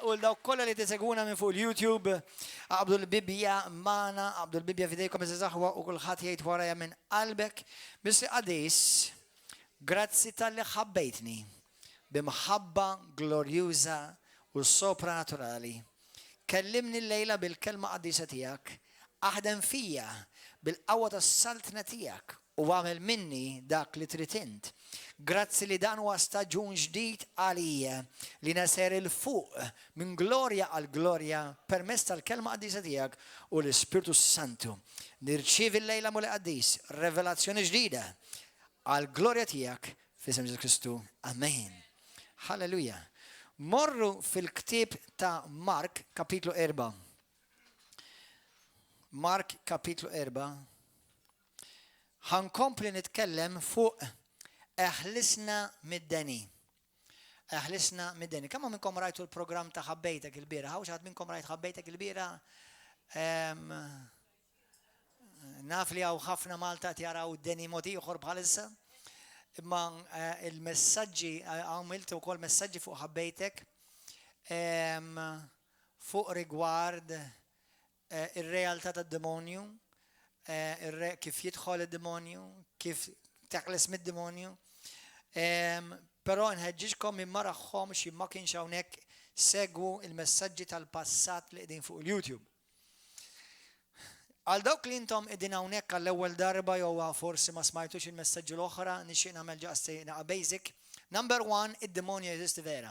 u l-daw kolla li tiseguna minn fuq il-YouTube. Għabdu l-Bibja mana, għabdu l-Bibja fidejkom iż-żaħwa u kullħat jgħid waraja minn qalbek. Bissi għadis, grazzi tal-li ħabbejtni bimħabba glorjuża u sopranaturali. Kellimni l-lejla bil-kelma qaddisa tiegħek, aħdem fija bil-qawwa tas-saltna tiegħek u għamel minni dak li trid int. Grazzi li dan huwa staġun ġdid għalija li naser il-fuq minn glorja għal glorja permezz tal-kelma qaddisa tiegħek u l-Ispirtu Santu. Nirċievi l-lejla mul qaddis revelazzjoni ġdida għal glorja tiegħek f'isem Ġesu Kristu. Amen. Halleluja. Morru fil-ktieb ta' Mark kapitlu 4. Mark kapitlu 4. Ħankompli nitkellem fuq eħlisna mid-deni. Eħlisna mid-deni. Kemm minnkom rajtu l-programm ta' ħabbejtek il-bira? Ħaw xaħat minnkom rajt ħabbejtek il-bira? Naf li għaw ħafna Malta tjaraw d-deni moti uħor bħalissa. Imma il-messagġi, għamiltu kol messagġi fuq ħabbejtek fuq rigward il-realtà ta' demonju, kif jidħol il-demonju, kif teqles mid-demonju. Però nħeġġiġkom minn maraħħom xi ma kienx hawnhekk segwu il-messaġġi tal-passat li qegħdin fuq il-YouTube. Għal dawk li intom qegħdin hawnhekk għall-ewwel darba jew forsi ma smajtux il-messaġġi l-oħra, nixtieq nagħmel ġasti naqa' basic. Number 1, id-demonju jeżisti vera.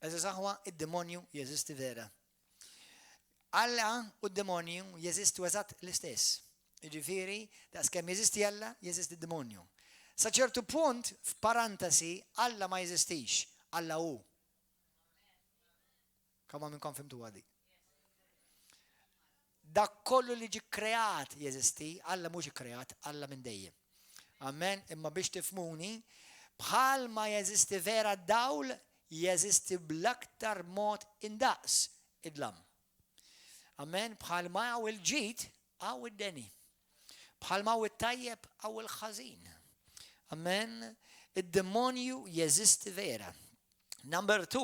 Eżis aħwa, id-demonju jeżisti vera. Alla u d-demonju jeżistu eżatt l-istess. Jiġifieri, daqs kemm jeżisti Alla, jeżisti d-demonju. Sa ċertu punt, f'parantesi, Alla ma jeżistix, Alla hu. Kemm minnkom fimtu għadi? Dak kollu li ġi kreat jeżisti, Alla mhux ikkreat, Alla minn dejjem. Amen, imma biex tifmuni, bħal ma jeżisti vera dawl, jeżisti bl-aktar mod indaqs id-lam. Amen, bħal ma għaw il-ġid, għaw id-deni. Bħal ma għaw il-tajjeb, għaw il-ħazin. Amen, id-demonju jeżisti vera. Number 2,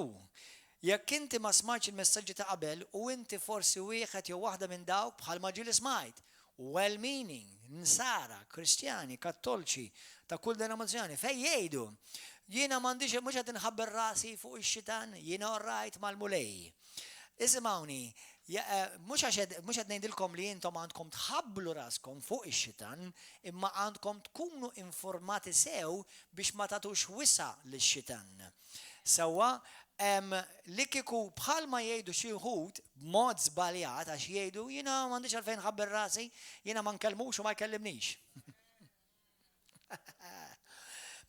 jekk inti ma smajtx il-messaġġi ta' qabel u inti forsi wieħed jew waħda minn dawk bħal ma ġieli smajt, well-meaning, nsara, kristjani, kattolċi, ta' kull denominazzjoni, fejn jgħidu, jiena m'għandix mhux qed inħabber rasi fuq ix-xitan, jiena orrajt mal-mulej. Isimgħuni, mhux qed ngħidilkom li intom għandkom tħabblu raskom fuq ix-xitan, imma għandkom tkunu informati sew biex ma tagħtux wisa lix-xitan. Sewwa li kieku bħalma jgħidu xi wħud b'mod żbaljat għax jgħidu jiena m'għandix għalfejn ħabber rasi, jiena ma nkellmux u ma jkellimnix.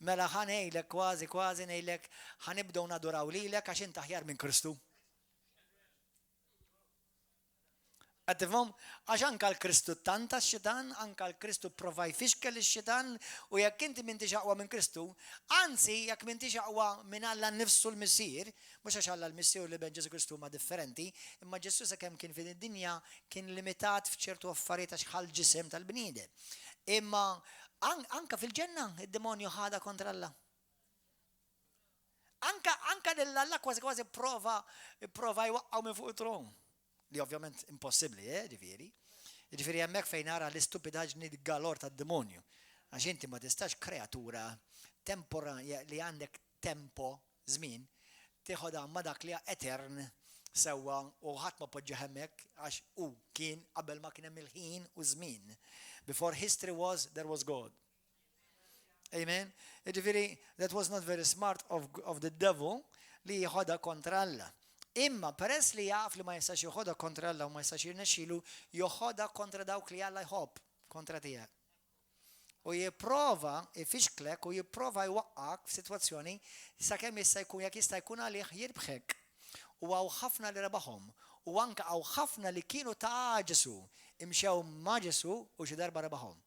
Mela ħanejlek kważi ngħidlek ħanibdew naduraw lilek għax inti aħjar minn Kristu. Għattifhom, għax anka l-Kristu tanta x-xitan, anka l-Kristu prova jfixkel x-xitan u jekk inti m'intix aqwa minn Kristu, anzi jekk m'intix aqwa minn Alla nnifsu l-Missier, mhux għax Alla l-Missier li bejn Ġesu Kristu ma differenti, imma Ġesu sakemm kien fin id-dinja kien limitat f'ċertu affarijiet għax bħal ġisem tal-bniedem. Imma anka fil-ġenna id-demonju ħada kontra Alla. Anka Alla kważi prova jwaqqgħu minn fuq it-tron. Li ovvjament impossibbli, ġifieri. Ġifieri hemmhekk fejn nara l-istupidaġni galor tad-demonju. Għax inti ma tistax kreatura temporanja li għandek tempo, żmien, tieħodha ma dak li etern sewwa u ħadd ma poġġa hemmhekk għax hu kien qabel ma kien hemm il-ħin u żmien. Before history was, there was God. Amen. Ġifieri, that was not very smart of the devil li jieħodha kontra Alla. Imma peress li jaf li ma jistax joħodha kontra Alla u ma jistax jirnexxielu, joħodha kontra dawk li Alla jħobb kontra tiegħek. U jipprova ifixklek u jipprova jwaqqak f'sitwazzjoni sakemm jekk jista' jkun għalih jirbħek. U hawn ħafna li rebaħhom u anke hawn ħafna li kienu ta' Ġesu imxew ma' Ġesu u xi darba rebaħhom.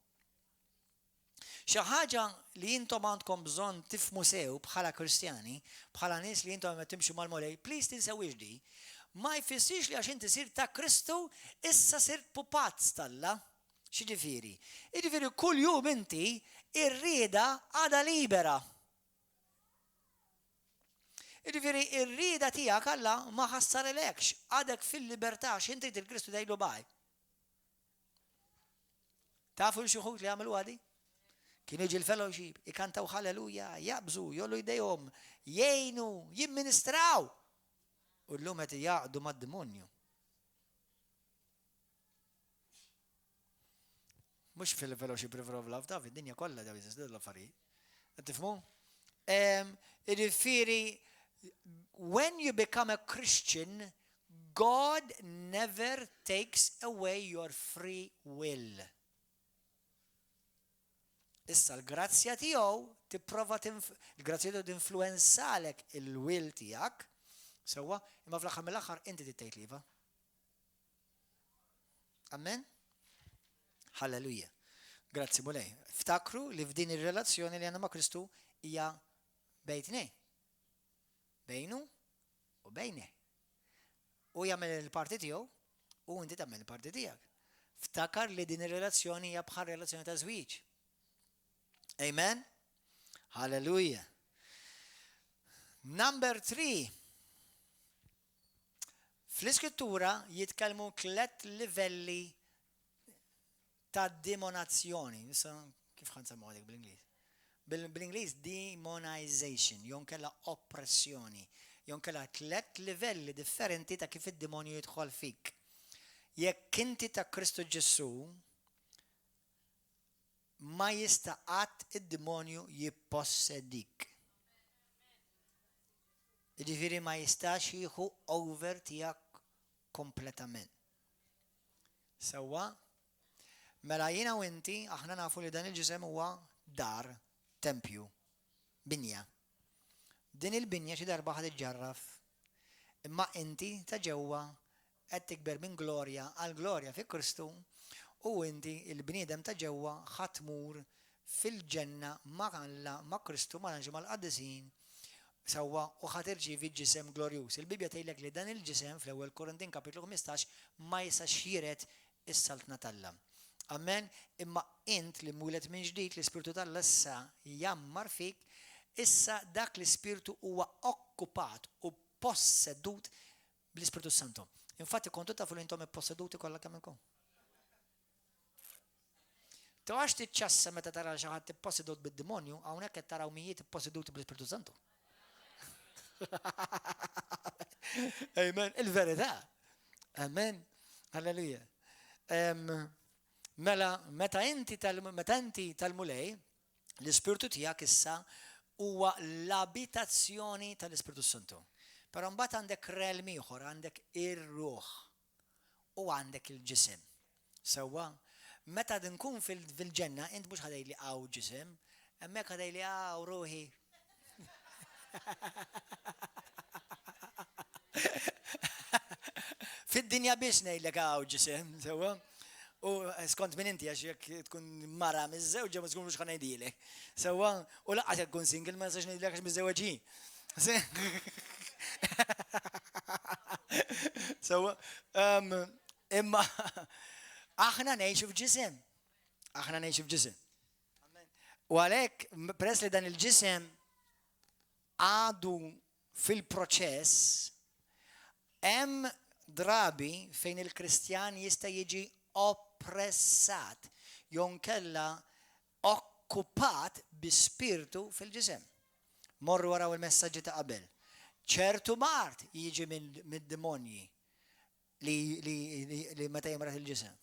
Xi ħaġa li intom għandkom bżonn tifhmu sew bħala Kristjani, bħala nies li intom qed timxu mal-mulej, please tinsewwix di, ma jfissirx li għax inti sirt ta' Kristu issa sirt pupazz tal-Alla. X'jiġifieri? Jiġifieri kull jum inti ir-rieda għadha libera. Jiġifieri ir-rieda tiegħek Alla ma ħassarelekx, għadek fil-libertà x'int trid il-Kristu tgħidlu baj. Tafu xi wħud li għamlu għadi? Kienu jiġi l-fellowship, ikantaw halleluja, jaqbżu, jollu jdejhom, jgħinu, jimministraw. U llum qed jaqdu mad-demonju. Mhux fil-fellowship River of Love, David, dinja kollha daw jeżistu l-affarijiet. Tifhmu? Jiġifieri, when you become a Christian, God never takes away your free will. Issa l-grazzja tiegħu tipprova il-grazzja tiegħu tinfluenzalek il-will tiegħek, sewwa, imma fl-aħħar mill-aħħar inti tgħid liva. Amen? Halleluja. Grazzi mulej. Ftakru li f'din ir-relazzjoni li għandna ma' Kristu hija bejtnej. Bejnu u bejne. U jagħmel il-parti tiegħu u inti tagħmel il-parti tiegħek. Ftakar li din ir-relazzjoni hija bħal relazzjoni ta' żwieġ. Amen? Halleluja. Number 3. Fl-iskrittura jitkellmu 3 livelli ta' demonazzjoni. Kif ħansemmu għadek bl-Ingliż? Bl-Ingliż demonization, jon kella oppressjoni, jon kella 3 livelli differenti ta' kif id-demonju jidħol fik. Jekk inti ta' Kristu Ġesu, ma jista' qatt id-demonju jippossedik. Jiġifieri ma jistax jieħu over tiegħek kompletament. Sewwa, mela jiena u inti aħna nafu li dan il-ġisem huwa dar, tempju, binja. Din il-binja xi darba ħad iġġarraf. Imma inti ta' ġewwa qed tikber minn glorja għal glorja fi Kristu. U inti il-bniedem ta' ġewwa ħadd tmur fil-ġenna ma' Alla, ma' Kristu, ma' l-anġi mal-qaddisin, sewwa u ħadd irċievi ġisem glorjuż. Il-Bibja tgħidlek li dan il-ġisem fl-ewwel Korintin kapitlu 15 ma jistax jiret is-saltna tal-Alla. Amen. Imma int li mwieled minn ġdid l-Ispirtu tal-Alla issa jammar fik, issa dak l-Ispirtu huwa okkupat u possedut bl-Ispirtu Santo. Infatti kontu tafu li intom posseduti kollha kemm inkom. Tawax tiċċassa meta tara xi ħadd ippossedut bid-demonju, hawnhekk qed taraw mijiet ipposseduti bl-Ispirtu Santu. Amen. Il-verità. Amen. Halleluja. Mela meta inti tal-mulej, l-Ispirtu tiegħek issa huwa l-abitazzjoni tal-Ispirtu Santu. Però mbagħad għandek realm ieħor, għandek ir-ruħ u għandek il-ġisem. Sewwa, meta nkun fil-ġenna, int mhux ħadejli għaw ġisem, hemmhekk ħadejli għaw ruħi. Fid-dinja biex ngħidlek għaw ġisem, sewwa. U skont minn inti għax jekk tkun mara miż-żewġa ma tkun mhux ħanejdilek. Sewwa, u laqqas jekk tkun single ma nistax ngħidlek għax miż-żewġin. Sewwa, imma aħna ngħixu f'ġisem. Aħna ngħixu f'ġisem. U għalhekk peress li dan il-ġisem għadu fil-proċess, hemm drabi fejn il-Kristjan jista' jiġi oppressat, jon kella okkupat bi spirtu fil-ġisem. Morru waraw il-messaġġi ta' qabel. ċertu mart jiġi mid-demonji li meta jimrat il-ġisem.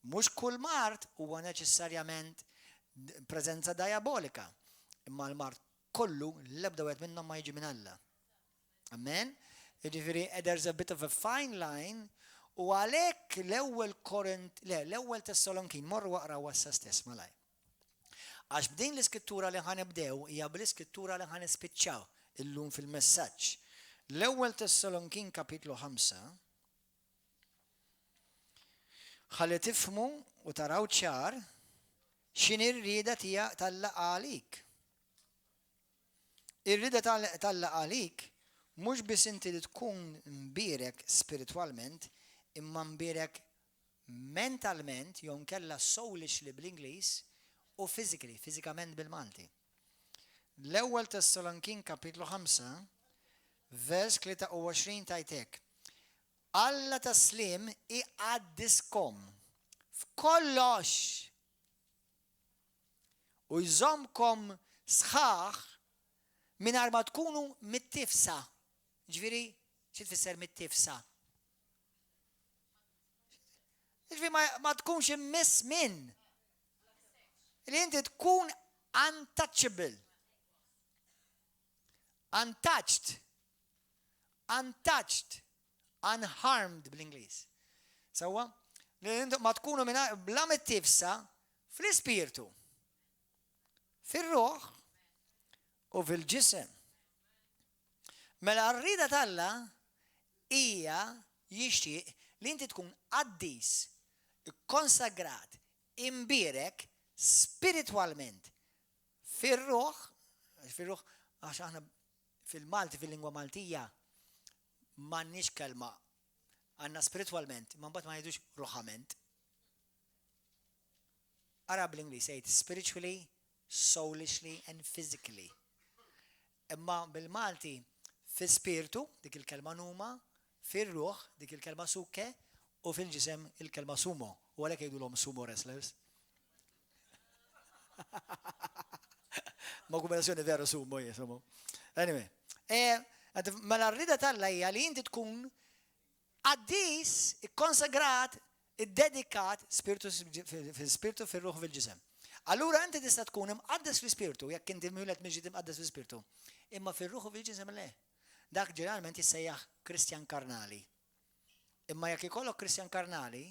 Mhux kull mart huwa neċessarjament preżenza diabolika, imma l-mart kollu l-ebda wieħed minnhom ma jiġi minn Alla. Amen? Jiġifieri there's a bit of a fine line u għalhekk l-ewwel Tessalonkin morru waqra wassa stess malaj. Għax b'din l-iskrittura li ħanibdew hija bl-iskrittura li ħanispiċċaw illum fil-messaġġ. L-ewwel Tessalonkin kapitlu 5 ħalli tifhmu u taraw ċar x'inhi r-rieda tiegħek tal-laqgħa għalik. Ir-rieda tal-laqgħa għalik mhux biss inti li tkun mbierek spiritwalment, imma mbierek mentalment, jew nkella soulishly bl-Ingliż u fiżikament bil-Malti. L-ewwel Tessalonkin kapitlu 5 vers 23 tajtek. Alla taslim iqaddiskom f'kollox u jżomkom sħaħ mingħajr ma tkunu mit-tifsa. Ġifieri, xi tfisser mit-tifsa? Ġifieri ma tkunx immiss minn. Li inti tkun untouchable. Untouched. Unharmed bl-Ingliż. Sewwa? Li inti ma tkunu bla mit-tifsa fl-ispirtu, fir-ruħ u fil-ġisem. Mela r-rida talla hija jixtieq li inti tkun qaddis, konsagrat, imbierek spiritualment fir-ruħ għax aħna fil-Malti, fil-lingwa Maltija m'għandniex kelma għandna spiritualment, ma mbagħad ma jgħidux ruħament. Ara bl-Ingliż jgħid spiritually, soulishly and physically. Imma bil-Malti fil-spirtu dik il-kelma numa, fir-ruħ dik il-kelma suke u fil-ġisem il-kelma sumo. U għalhekk jgħidulhom sumo wrestlers. Ma kombinazzjoni vera sumo jisumo. Anyway, mela r-rida talla hija li inti tkun qaddis, ikkonsagrat, iddedikat fil-spirtu, fil-ruħ, fil-ġisem. Allura inti tista' tkun imqaddes fil-spirtu, jekk inti mwieled miġiet imqaddes fil-spirtu. Imma fil-ruħ u fil-ġisem le. Dak ġeneralment jissejjaħ Kristjan karnali. Imma jekk ikollok Kristjan karnali,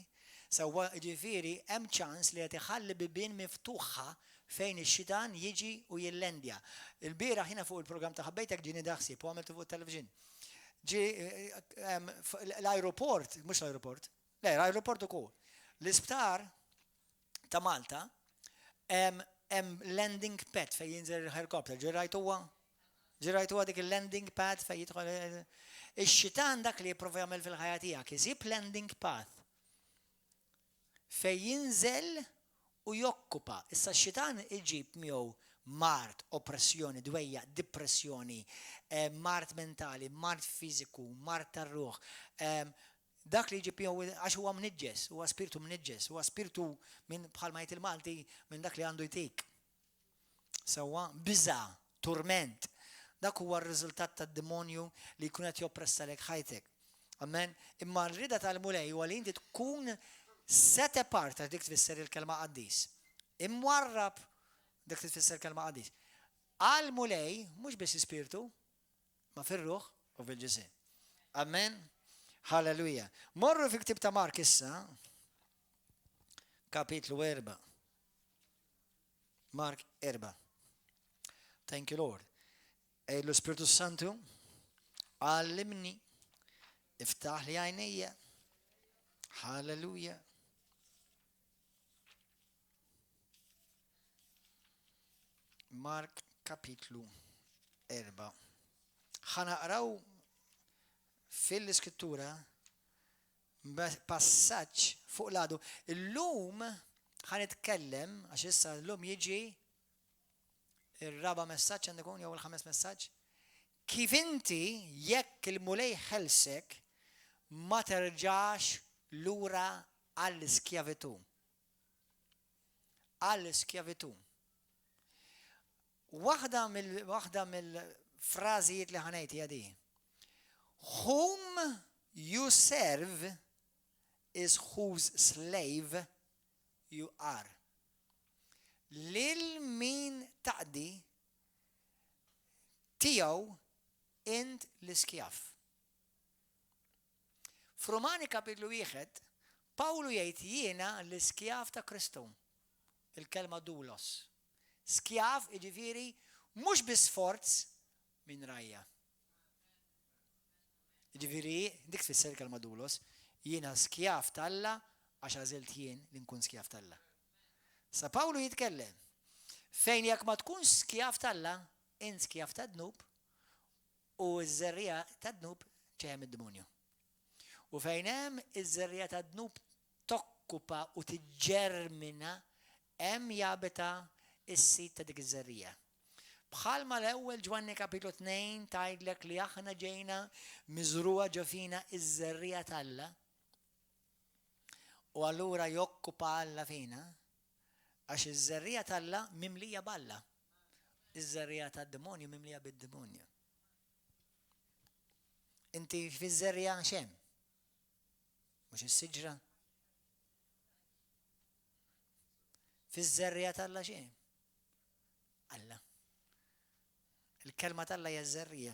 sewwa ġifieri hemm ċans li qed iħalli bibien miftuħa fejn ix-xitan jiġi u jillendja. Il-bieraħ ħina fuq il-programm ta' ħabbejtek ġieni daħsib u għamiltu fuq it-television. Ġi l-ajruport, mhux l-ajruport, le l-ajruport ukoll. L-isptar ta' Malta hemm landing pad fejn jinżel il-helikopter. Ġirajtuha dik il-landing pad fejn jidħol ix-xitan dak li jipprova jagħmel fil-ħajja tiegħek isib landing path fejn jinżel u jokkupa. Issa x-xitan iġib miegħu mart, oppressjoni, dwejja, depressjoni, mart mentali, mart fiżiku, mart tar-ruħ. Dak li jġib miegħu għax huwa mniġġes, huwa spiritu mniġġes, huwa spiritu minn bħalma jgħid il-Malti minn dak li għandu jtik. Sewwa biża', turment. Dak huwa r-riżultat tad-demonju li jkun qed joppressalek ħajtek. Amen. Imma r-rida tal-mulej huwa li inti tkun set apart dik tfisser il-kelma qaddis. Imwarrab dik tfisser il-kelma qaddis. Għal-mulej mhux biss ispirtu, ma fir-ruħ u fil-ġisem. Amen. Halleluja. Morru fi ktib ta' Mark issa, kapitlu 4. Mark 4. Thank you, Lord. Lo Spiritu Santu għallimni, iftaħ li għajnija. Halleluja. Mark kapitlu 4. Ħanaqraw fil-iskrittura passaġġ fuq ladu. Illum ħanitkellem għax issa llum jiġi ir-raba' messaġġ għandekun jew il-ħames messaġġ. Kif inti jekk il-mulej ħelsek ma terġax lura għall-iskjavitu. Għall-iskjavitu. Waħda mill-frażijiet li ħanejt hija di. Whom you serve is whose slave you are. Lil min taqdi tiegħu int l-iskjaf. F'Romani kapitlu 1, Pawlu jgħid jiena l-iskjaf ta' Kristu. Il-kelma doulos. Skjaf jiġifieri mhux bi-sforz minn rajja. Jiġifieri dik tfisser il-kelma doulos, jiena skjaf talla għax għażilt jien li nkun skjaf talla. Sa Pawlu jitkellem fejn jekk ma tkun skjaf talla, in skjaf ta' dnub u ż-żerrija ta' dnub ġejja mid-demonju. U fejn hemm iż-żerrija ta' dnub tokkupa u tiġġermina hemm jabita is-sit ta' dik iż-żerrija. Bħalma l-ewwel Ġwanni kapitlu 2 tgħidlek li aħna ġejna miżruha ġo fina iż-żerrija tal-Alla. U allura jokkupa Alla fina għax iż-żerrija tal-Alla mimlija b'Alla. Iż-żerrija tad-demonju mimlija bid-demonju. Inti fiż-żerrija xem? Mhux is-siġra. Fiż-żerrija tal-Alla xem? Alla. Il-kelma tal-Alla hija żerrija.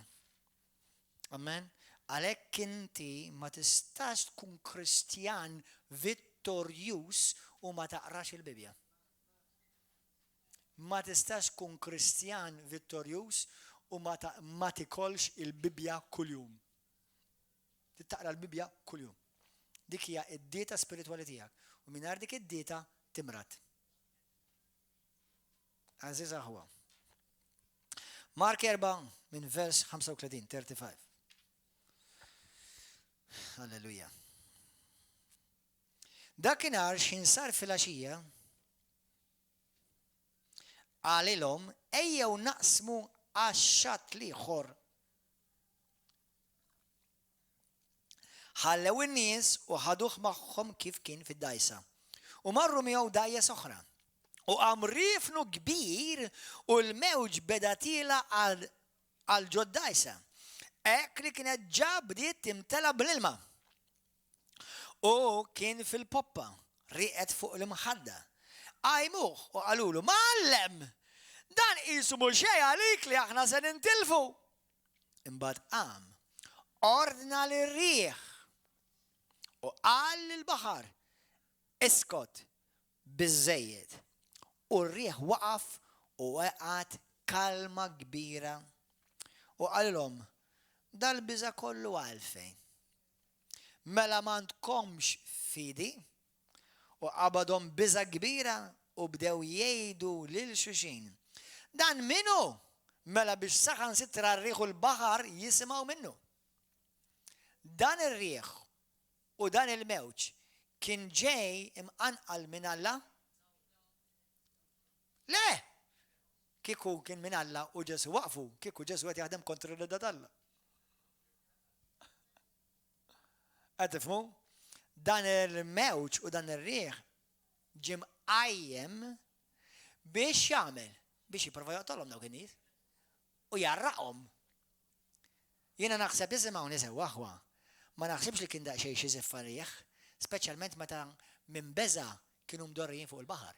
Amen. Għalhekk inti ma tistax tkun Kristjan vittorjuż u ma taqrax il-Bibja. Ma tistax tkun Kristjan vittorjuż u ma tikolx il-Bibja kuljum. Taqra l-Bibja kuljum. Dik hija id-dieta spiritwali tiegħek. U mingħajr dik id-dieta timrat. Għażiż aħwa. Mark 4 minn vers 35. Halleluja. Dakinhar x'insar fil-għaxija għalilhom ejjew naqsmu għax-xatt ieħor. Ħallew in-nies u ħaduh magħhom kif kien fid-dajsa. U marru miegħu dajjes oħra. U qam riefnu kbir u l-mewġ beda tila għal ġoddajsa. Hekk li kienet ġa bdiet timtela bl-ilma. U kien fil-poppa, riqet fuq l-imħadda. Għajmuh u qalulu, Ma'allem, dan qisu mhux xejn għalik li aħna se nintilfu. Imbagħad qam, ordna lir-riħ u qal lill-baħar, iskot biżżejjed. U r-riħ waqaf u waqgħet kalma kbira. U qalilhom, dal-biża' kollu għalfejn. Mela m'għandkomx fidi u qabadhom biża' kbira u bdew jgħidu lil xulxin. Dan minnu? Mela biex saħansitra r-riħ u l-baħar jisimgħu minnu. Dan ir-riħ u dan il-mewġ kien ġej imqanqal minn Alla? Le! Kieku kien minn Alla u Ġesu waqfu, kieku Ġesu qed jaħdem kontra l-ridda tal-Alla. Qed tifhmu? Dan il-mewġ u dan ir-riħ ġie mqajjem biex jagħmel, biex jipprova joqtolhom dawk in-nies u jarraqhom. Jiena naħseb isimgħu sew aħwa, ma naħsibx li kien daqsxejn xi żiff ar-riħ, speċjalment meta minn beża kienu mdorrijin fuq il-baħar.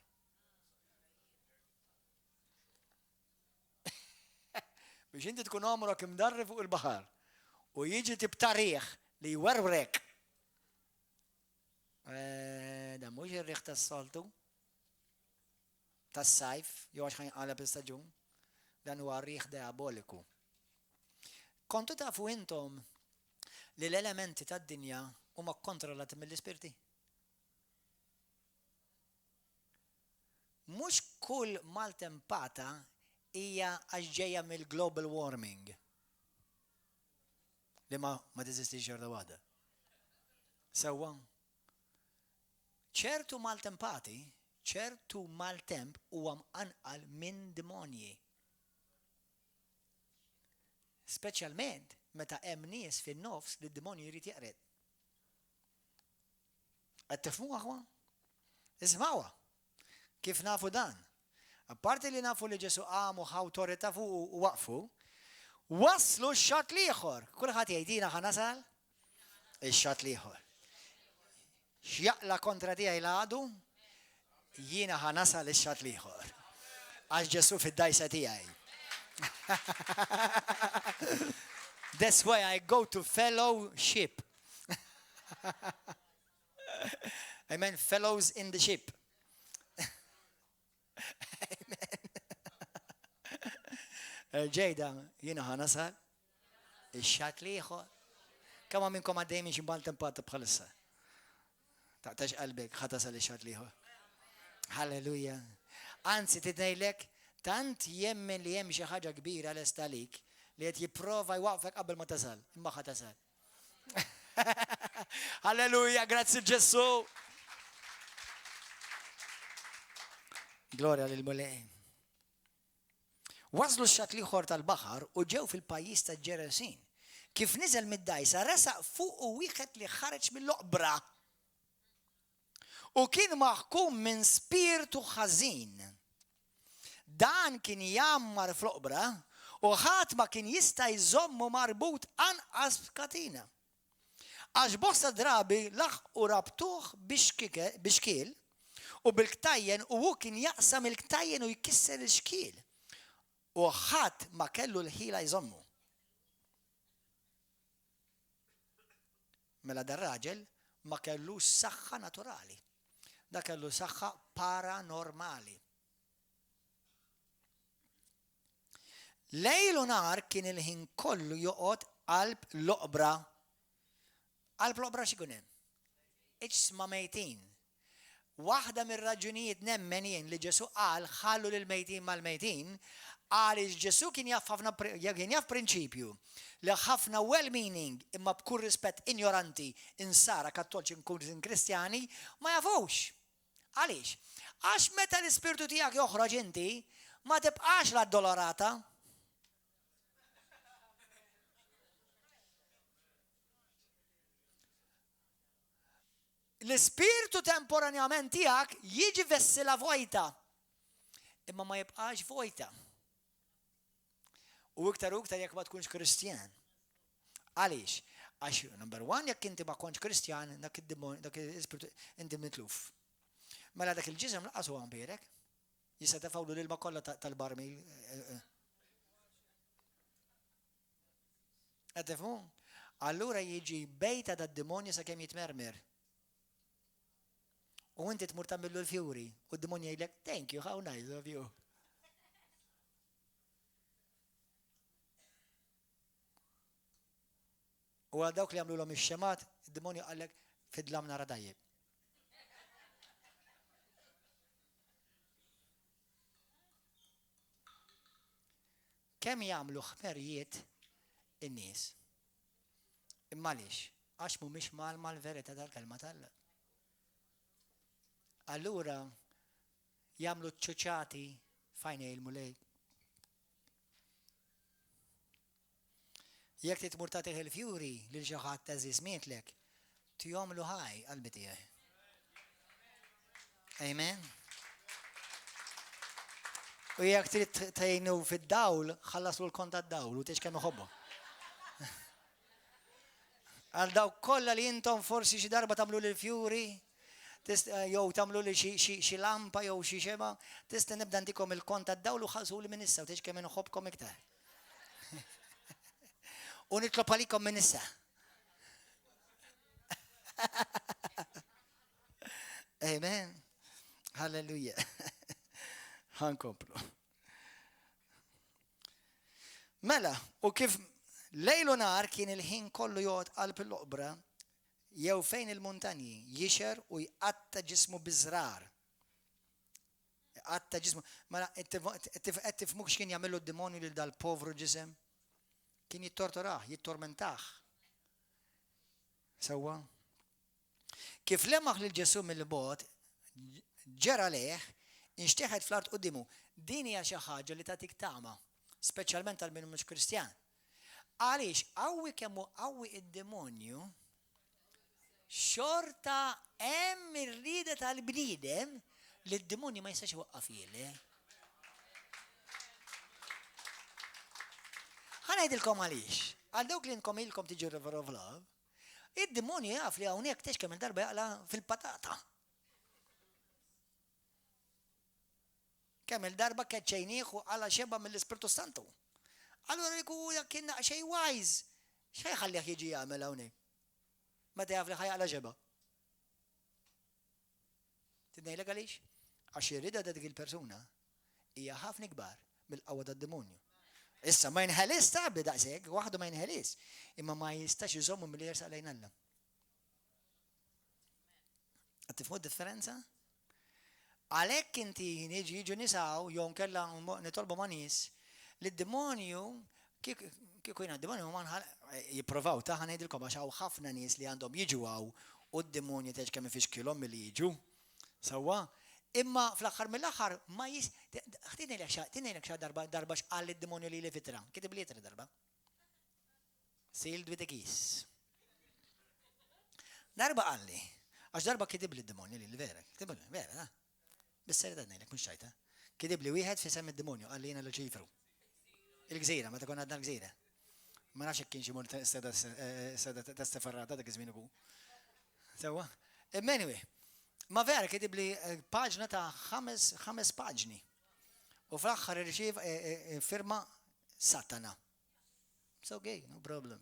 Biex inti tkun omrok imdarri fuq il-baħar u jiġi tip ta' riħ li jwerwrek. Da mhux ir-riħ tas-soltu, tas-sajf, jew għax ħajnqaleb istaġun, dan huwa riħ diaboliku. Kontu tafu intom li l-elementi tad-dinja huma kontrollati mill-ispirti? Mhux kull maltempata hija għax ġejja mill-global warming li ma teżistix xorta waħda. Sewwa. ċertu maltempati, ċertu maltemp huwa mqanqal minn demonji. Speċjalment meta hemm nies fin-nofs li d-demonju jrid jaqred. Qed tifhmu aħwa? Ismawha. Kif nafu dan? Apparti li nafu li Ġesu qam u awtorità fuq u waqfu, waslu x-xatt l-ieħor. Kulħadd jgħidilna ħa nasal? Ix-xatt l-ieħor. X'jaqla kontra tiegħi l-għadu? Jiena ħa nasal ix-xatt l-ieħor. Għax Ġesu fid-dajsa tiegħi. That's why I go to fellowship. I mean fellows in the ship. Ġejda, jiena ħanasal, ix-xatt l-ieħor. Kemm minnkom għaddej minn xi maltempata bħalissa? Taqtax qalbek ħatasal ix-xatt l-ieħor. Halleluja. Anzi tidnejlek, tant jemmen li hemm xi ħaġa kbira lesta lik li qed jipprova jwaqfek qabel ma tasal, imma ħatasal. Halleluja, grazzi Ġesu. Gloria lil Mulej. waslu x-xatt ieħor tal-baħar u ġew fil-pajjiż ta' Ġerasin. Kif niżel mid-dajsa resaq fuq wieħed li ħareġ mill-oqbra. U kien maħkum minn spiritu ħażin. Dan kien jammar fl-oqbra u ħadd ma kien jista' jżommu marbut anqas b'katina. Għax bosta drabi laħqu rabtuh bixkiel u bil-ktajjen u hu kien jaqsam il-ktajjen u jkisser il-xkiel. U ħadd ma kellu l-ħila jżommu. Mela dar raġel ma kellu saħħa naturali. Da kellu saħħa paranormali. Lejl u nar kien il-ħin kollu joqgħod qalb l-oqbra. Qalb l-oqbra x'ikun hemm? Iġsma mejtin. Waħda mir-raġunijiet nemmen jien li Ġesu qal ħallu lil mejtin mal-mejtin għaliex Ġesu kien jaf prinċipju li ħafna well-meaning imma b'kull rispett ignoranti insara kattoliċi nkun kristjani ma jafux. Għaliex? Għax meta l-ispirtu tiegħek joħroġ inti ma tibqax l-addolorata. L-ispirtu temporanjament tiegħek jiġi vessila vojta. Imma ma jibqax vojta. U iktar jekk ma tkunx Kristjan. Għaliex? Għax number one jekk inti ma kontx Kristjan, dak l-ispirtu inti mitluf. Mela dak il-ġisem laqas huwa mpierek. Jista' tefawlu l-ilma kollha tal-barmil. Qed tifhmu? Allura jiġi bejta dad-demonju sakemm jitmermer. U inti tmur tagħmillu l-fjuri u d-demonju jgħidlek thank you, how nice of you. U għal dawk li għamlulhom ix-xemat, id-demonju qallek fidlam nara dajjeb. Kemm jagħmlu ħmerijiet in-nies? Imma għaliex? Għax mhumiex malma l-verità tal-kelma tal-Alla. Allura jagħmlu ċċuċċati fejn jgħilmu lejk. Jekk titmur tagħtih il-fjuri lil xi ħadd teżis mietlek, tihomlu ħaj qalbi tiegħi. Amen. U jekk trid tgħinu fid-dawl, ħallaslu l-kont tad-dawl u tgħix kemm iħobbu. Għal dawk kollha li intom forsi xi darba tagħmlu lil fjuri, jew tagħmlu li xi lampa jew xi xema, tista' nibda ntikom il-kont tad-dawl u ħallsuli minn issa u tgħix kemm inħobbkom iktar. U nitlob għalikom minn issa. Amen. Halleluja. Ħankomplu. Mela, u kif lejl u nar kien il-ħin kollu joqgħod qalb l-oqbra jew fejn il-muntanji jixer u jqatta ġismu biżrar. Jqatta ġismu. Mela qed tifhmu x'kien jagħmlu d-demonju lil dal-povru ġisem? Kien jittorturah, jittormentaħ. Sewwa. Kif lemaħ lil Ġesu mill-bogħod, ġera lejh, inxtieħed fl-art qudiemu. Din hija xi ħaġa li tagħtik tama, speċjalment għal min mhux Kristjan. Għaliex qawwi kemm hu qawwi id-demonju, xorta hemm ir-rieda tal-bniedem li d-demonju ma jistax iwaqqaf jili. Ħanajdilkom għaliex. Għal dawk li nkom ilkom tiġu River of Love, id-demonju jaf li hawnhekk tex kemm il-darba jaqla fil-patata. Kemm il-darba keċċejnieh u għala xeba mill-Ispirtu Santu. Allura jkun jekk kien xejn wise, xejn ħallih jiġi jagħmel hawnhekk. Meta jaf li ħajaqla ġeba. Tidnejlek għaliex? Għax irrida dik il-persuna hija ħafna kbar mill-qawwa tad-demonju. Issa ma jinħelis tabli daqshekk, waħdu ma jinħelis, imma ma jistax iżommu milli jersaq lejn Alla. Qed tifhmu d-differenza? Għalhekk inti jiġu nisaw jew nkella nitolbu ma' nies li d-demonju kieku jiena d-demonju ma jippruvaw ta' ngħidilkom għax hawn ħafna nies li għandhom jiġu hawn u d-demonju tgħid kemm ifixkilhom milli jiġu. Sewwa, Imma fl-aħħar mill-aħħar ma tinejlek xa darba x'qal id-demonju li fitra. Kitib li jitra darba. Sealed with a kiss. Darba qalli. Għax darba kitib li d-demonju li vera. Kitib li vera, bis-serda ngħidlek mhux xajta. Kitib li wieħed fi sem id-demonju qalli jiena l-ċifru. Il-gżira, meta konna għadna l-gżira. Ma nafx hekk kien xi mur ta' stefarrata dak iż-żmien ukoll. Sewwa? Anyway, ma vera kitib li paġna ta' 5 paġni. U fl-aħħar irċiev firma Satana. It's okay, no problem.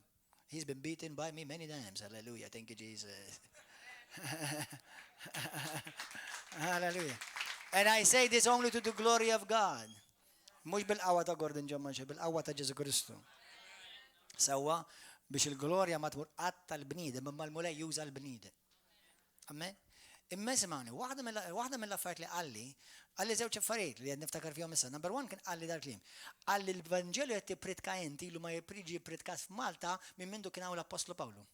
He's been beaten by me many times. Hallelujah. Thank you, Jesus. Hallelujah. And I say this only to the glory of God. Mux bil-qawwa ta' Gordon John Manche, bil-qawwa ta' Ġesu Kristu. Sewwa biex il-glorja ma tmur qatt tal-bniedem, imma l-mulej juża l-bniedem. Amen? Imma simani, waħda mill-affarijiet li qalli żewġ affarijiet li qed niftakar fihom issa. Number 1 kien qalli dal-kliem. Qalli l-Vanġelu qed jippritka inti ilu ma jipriġi jippritkat f'Malta minn mindu kien hawn l-Apostlu Pawlu.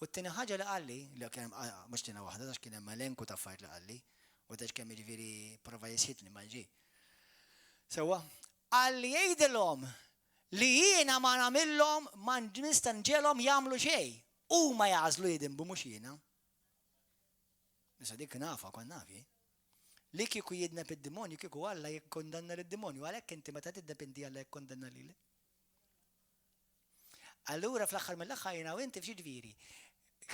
U t-tieni ħaġa li qalli, li kien mhux tiena waħda għax kien hemm elenku ta' affarijiet li qalli, u dax kemm jiġifieri prova jisħitni ma ġie. Sewwa, qalli jgħidilhom li jiena ma nagħmilhom ma nista' nġelhom jagħmlu xejn. Huma jażlu jidinbu mhux jiena. Issa dik nafa kon nafi. Li kieku jidneb id-demonju kieku Alla jikkondanna lid-demonju, għalhekk inti meta tiddependi Alla jikkondanna lilek. Allura fl-aħħar mill-aħħar jiena u inti f'xiġifieri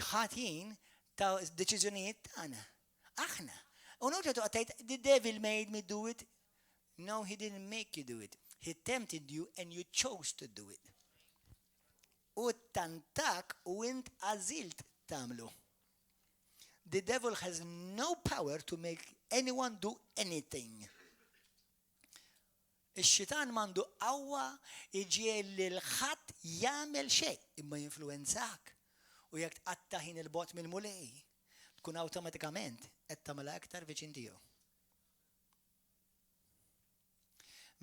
ħatin ta' deċiżjonijiet tagħna. Aħna. U noġgħod tgħid the devil made me do it. No, he didn't make you do it. He tempted you and you chose to do it. U tantak u int għażilt tagħmlu. The devil has no power to make anyone do anything. Ix-xitan m'għandu qawwa iġieli l-ħadd jagħmel xejn imma jinfluwenzak. U jekk tqatta' ħin il-bot mill-mulej, tkun awtomatikament qed tagħmilha aktar viċin tiegħu.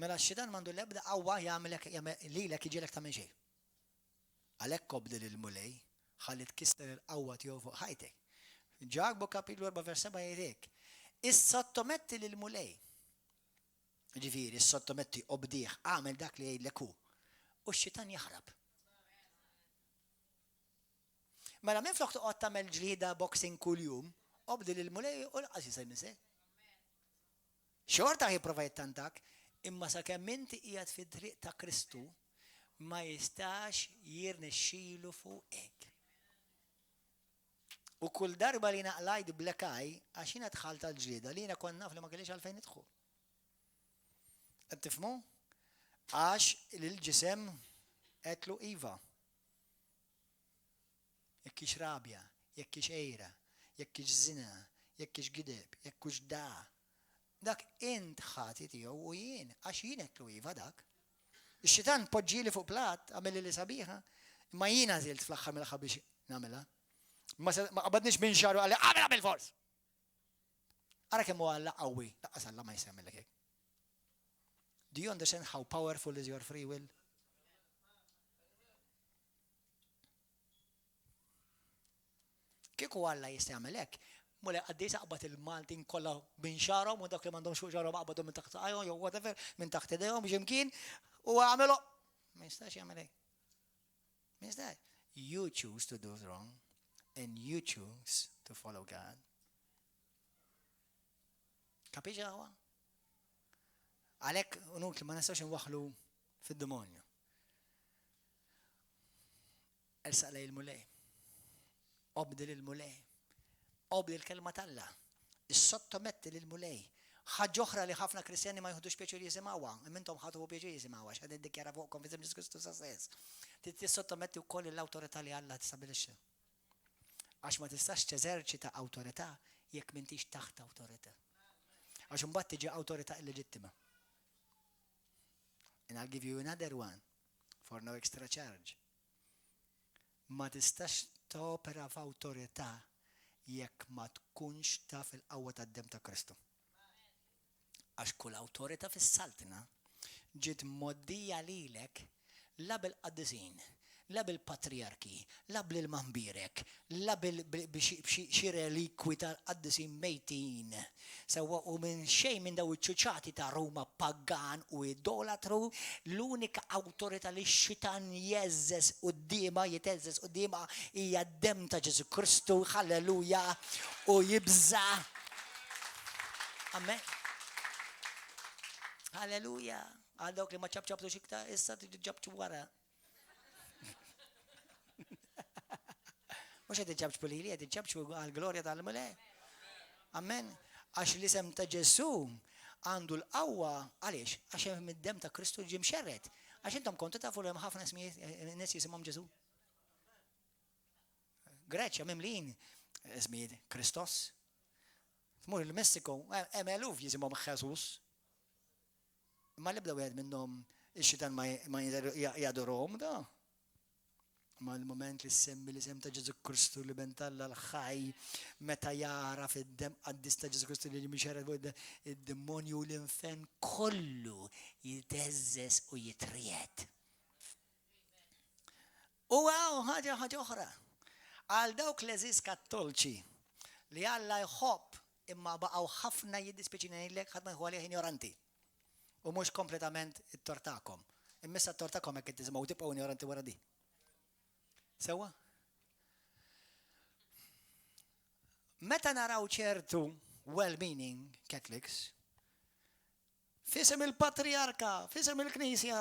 Mela x-xitan m'għandu l-ebda qawwa jagħmelek lilek jiġielek tagħmel xejn. Għalhekk kobdi lill-mulej, ħalli tkisser il-qawwa tiegħu fuq ħajtek. Ġagbu kapitlu 4 vers 7 jgħidlek. Is-sottometti lill-mulej. Ġifieri is-sottometti obdih għamel dak li jgħidlek hu. U x-xitan jaħrab. Mela minflok toqgħod tagħmel ġlieda boxing kuljum, obdi lill-mulej u laqas jisaj nisek. Xorta jipprova jittantak, imma sakemm inti qiegħed fid-triq ta' Kristu ma jistax jirnexxielu fuqek. U kull darba li naqlajd blekaj, għax jiena dħalt tal-ġlieda li jiena kont naf li ma kellix għalfejn nidħol. Qed tifhmu? Għax lill-ġisem qedlu iva. Jekk hix rabja, jekk hix ejra, jekk hix żina, jekk hix gideb, jekk hux da. Dak int ħati tiegħu u jien, għax jien qedlu iva dak. Ix-xitan poġġieli fuq plat, għamilli li sabiħa, imma jiena żilt fl-aħħar mill-aħħar biex nagħmilha. Ma qabadniex minn xahar għalli għamilha bil-fors. Ara kemm huwa Alla qawwi, laqqas Alla ma jsemmelek hekk. Do you understand how powerful is your free will? Kieku Alla jista' jagħmel hekk, mula għaddej saqbat il-Maltin kollha bin xarhom u dak li m'għandhomx fuq xarhom qabadhom minn taħt qajhom jew whatever minn taħt idejhom biex imkien u għamelu. Ma jistax jagħmel hekk. Ma jistax. You choose to do wrong and you choose to follow God. Kapiġ għawa? Għalhekk unuk li ma nistax inwaħħlu fid-demonju. Ersaq lej il-mulej. Obdi lill-mulej. Obdi l-kelma talla. Is-sottometti lill-mulej. Ħaġa oħra li ħafna Kristjani ma jħodux pjaċir jisimgħuha, intom ħadu pjaċir jisimgħuha għax qed iddikjara fuqkom fi Ġesu Kristu stess. Tissottometti wkoll l-awtorità li Alla tistabbilixxi. Għax ma tistax teżerċita awtorità jekk m'intix taħt awtorità. Għax imbagħad tiġi awtorità illeġittima. And I'll give you another one for no extra charge. Ma tistax topera f'awtorità jekk ma tkunx taf il-qawwa tad-dem ta' Kristu. Għax kull awtorità fis-saltina ġiet moddija lilek la bil-qaddisin, la bil-patriarki, la bil-mambirek, la bil-xi relikwi tal-qaddisin mejtin. Sewa u minn xejn minn daw iċ-ċuċati ta' Ruma pagan u idolatru, l-unika awtorità li x-xitan jitteżżes qudiema hija d-dem ta' Ġesu Kristu, halleluja, u jibża. Amen. Halleluja. Għal dawk li ma ċabċabtu xikta, issa t-ġabċu wara. Mux għed ġabċu li għed ġabċu għal-glorja tal-mule. Amen. Għax li sem ta' Ġesu għandu l-qawwa, għalix, għax jem id-dem ta' Kristu ġim xerret. Għax intom kontu ta' full ħafna nis jisimom Ġesu. Greċja mimlin ismijiet Kristos. Tmur il-Messiko, eluf jisimom Jesus. Ma li bdaw jgħad minnom ix-xitan ma jadorom da. Ma l-moment li semmi li sem ta' Ġesu Kristu li bentalla l-ħaj meta jara fid-dem għaddis ta' Ġesu Kristu li mixaret id-demonju l-infen kollu jiteżżes u jitriet. U għaw ħaġa oħra. Għal dawk leżis kattolċi li Alla jħobb imma baqgħu ħafna jiddispeċina jillek ħadma jħu għalih ignoranti. U mux kompletament it-tortakom. Immissa t-tortakom għek t-tizmaw tibqaw ignoranti wara di. Sewa? Meta naraw ċertu well-meaning Catholics, fisem il-patriarka, fisem il-knisja,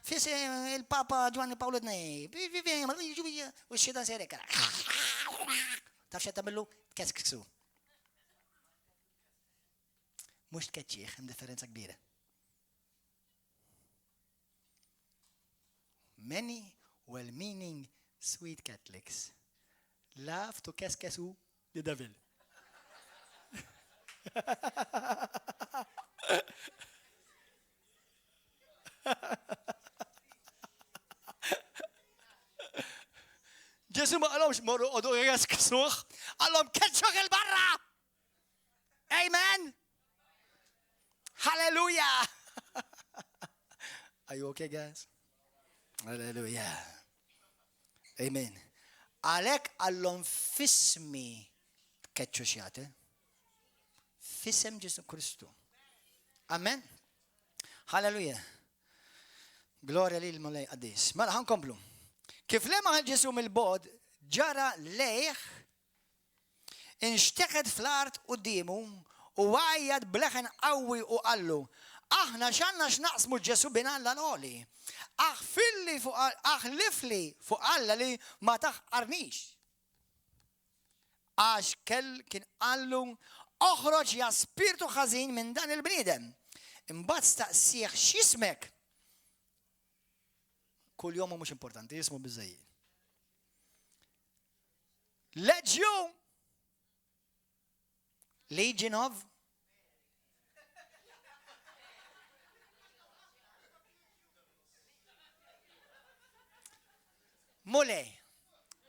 fisem il-papa Giovanni Paolo II, u x-xidan sereka. Taf xed tamillu? Kesksu. Mux tkeċċieħ, hemm differenza kbira. Many well-meaning sweet Catholics love to keskesu the devil. Ġesu ma għalomx morru għodu jesksuħ, għalom ketxuħ il-barra. Amen. Hallelujah. Are you okay, guys? Hallelujah. Amen. Għalek għallom fismi ketxu xjate. Fisem Ġesu Kristu. Amen. Hallelujah. Gloria li l-mulej għaddis. Mela ħankomplu. Kif lema Ġesu mill-bod ġara lejħ inxteqed fl-art u dimu u għajjad bleħen qawwi u għallu aħna xanna x'naqsmu Ġesu bin Alla l-oli. Aħlifli fuq Alla li ma taħqarnix. Għax kien qallu oħroġ ja spiritu ħażin minn dan il-bniedem. Imbagħad staqsih x'ismek. Kull jom mhux importanti, jismu biżejjed. Leġjon. Legion of Mulej,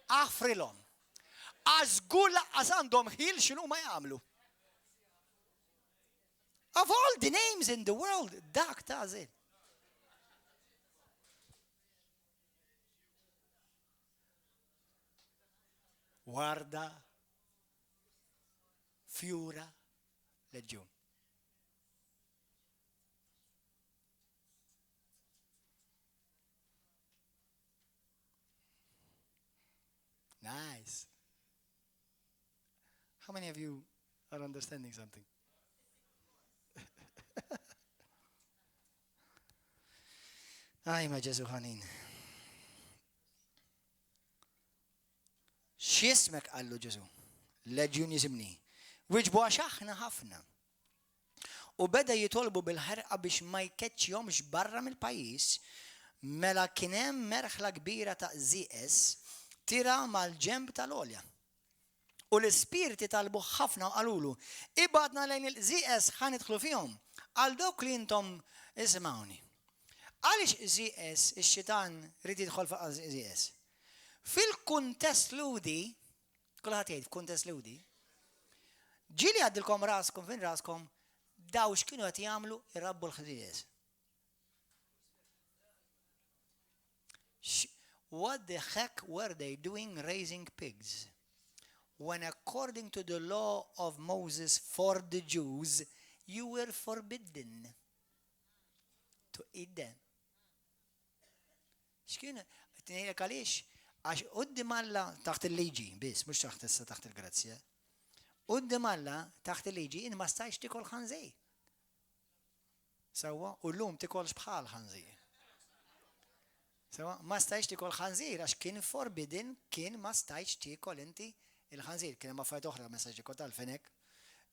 aħfrilhom. Għażgur laqqas għandhom ħil x'inhu ma jagħmlu. Of all the names in the world, dak tażil. Warda, fjura, leġjun. Nice. How many of you are understanding something? Aj ma Ġesu ħanin. X'ismek qallu Ġesu? Leġjun jisimni. Wiġbu għaxaħna ħafna. U beda jitolbu bil-ħerqa biex ma jkeċċjomx barra mill-pajjiż, mela kien hemm merħla kbira ta' ZS tira mal-ġemb tal-olja. U l-ispirti talbu ħafna u qalulu, ibadna lejn il-ZS ħan idħlu fihom. Għal dawk li intom isimgħuni. Għaliex ZS, ix-xitan rid jidħol fuq ZS? Fil-kuntest ludi, kulħadd jgħid f'kuntest ludi, ġieli għaddilkom raskom fin raskom, daw x'kienu qed jagħmlu irabbu l-ħdies. what the heck were they doing raising pigs? When according to the law of Moses for the Jews, you were forbidden to eat them. x'kienu tnejlek għaliex? Għax qudiem Alla taħt il-liġi biss, mhux taħt il-grazzja. Qudiem Alla taħt il-liġi in ma stajx tikol ħanżej. Sewwa, u llum tikolx bħal ħanżir. Sewwa, ma stajx tikol ħanżir għax kien forbidden, kien ma stajx tikol inti il-ħanżir. Kien hemm affarijiet oħra messaġġi kont tal-fenek,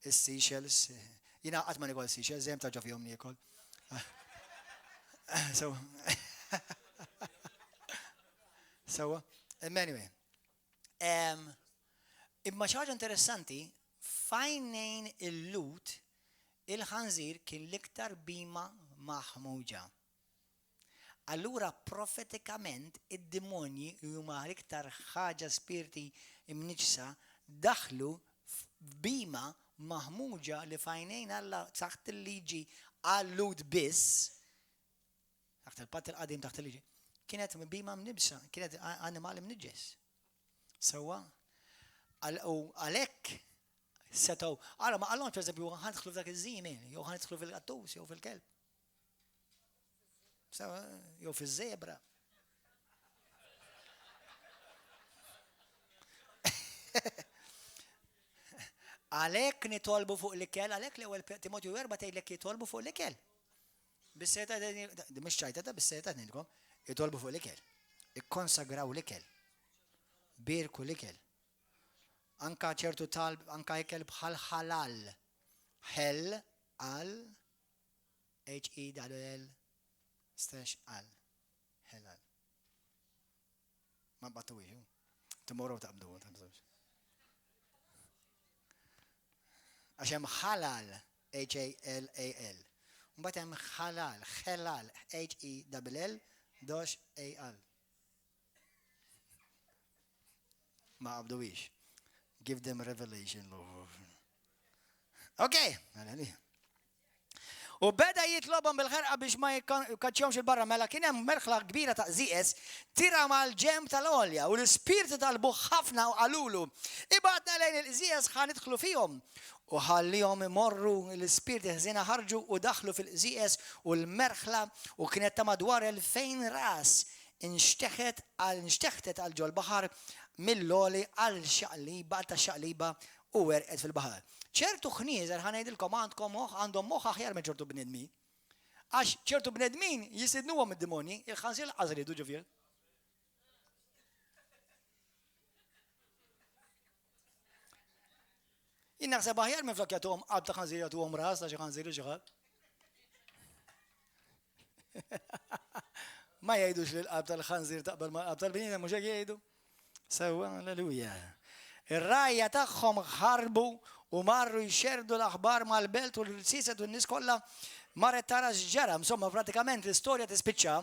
is-seashells, jiena qatt ma nikol seashells, hemm taġġa fihom niekol. So, anyway, imma xi ħaġa interessanti, fajnejn il-lut il-ħanżir kien l-iktar bima maħmuġa. Allura profetikament id-demonji huma l-iktar ħaġa spiriti imniġsa daħlu bima maħmuġa li fajnejn Alla taħt il-liġi għal-lut biss, taħt il-patt il-qadim taħt il-liġi. Kienet bima mnibsa, kienet animali mniġġes. Sewwa, għalhekk setgħu, ara ma qallhomx pereżempju ħanidħlu f'dak iż-żiemel, jew ħanidħlu fil-qattus, jew fil-kelb. Sewwa, jew fiż-żebra. Għalhekk nitolbu fuq l-ikel, għalhekk l-ewwel Timotju 4 tgħidlek jitolbu fuq l-ikel. Bis-seta mhix ċajta bis-seta ngħidilkom. Jitolbu fuq l-ikel, ikkonsagraw l-ikel, birku l-ikel. Anka ċertu talb, anka ikel bħal ħalal. Hell, al, H-E-L-L, /al. Hellal. Ma battu iħu. Tomorrow taqbdu. Għaxem ħalal, H-A-L-A-L. Mbagħad hemm ħalal, ħelal, H-E-L-L. -al. Ma qabduwix. Give them revelation, Lord. Okay. U beda jitlobhom bil-ħerqa biex ma jkaċċjomx il-barra mela kien hemm merħla kbira ta' żiqes tira mal-ġemb tal-olja u l-ispirtu tal-buħ ħafna u qalulu. Ibadna lejn il-żiqes ħanidħlu fihom. U ħallihom imorru l-ispirti ħżiena ħarġu u daħlu fil-żiqes u l-merħla u kienet ta' madwar 2000 ras inxteħtet għal ġol baħar mill-loli għal xaqliba ta' xaqliba u werqet fil-baħar. ċertu ħnieżer ħanejdilkom għandhom moħħ aħjar minn ċertu bnedmin. Għax ċertu bnedmin jisidnuhom id-demonji, il-ħanżir l-qazri jdu ġifier. Jien naħseb aħjar minn flok jagħtuhom qalb ta' ħanżir jagħtuhom ras ta' xi ħanżir u xi ħadd. Ma jgħidux li l-qalb tal-ħanżir taqbel ma' qalb tal-bniedem mhux hekk jgħidu. Sewwa, alleluja. Ir-rajja tagħhom ħarbu u marru jxerdu l-aħbar mal-belt u l-siset u n-nies kollha marret tara x'ġara. Insomma, pratikament l-istorja tispiċċa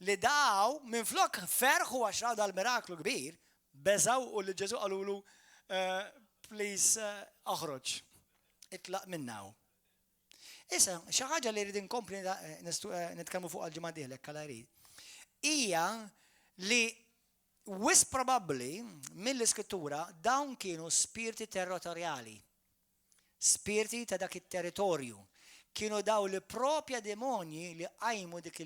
li daw minn flok ferħu għax raw dal-miraklu kbir, beżaw u li Ġesu qalulu please aħroġ. Itlaq minnaw. Issa, xi ħaġa li rrid inkompli nitkellmu fuq għal-ġimgħa dieħlek kalla jrid. Hija li wis probabbli mill-iskrittura dawn kienu spiriti territorjali. Spiriti ta' dak it-territorju. Kienu daw li propja demonji li qajmu dik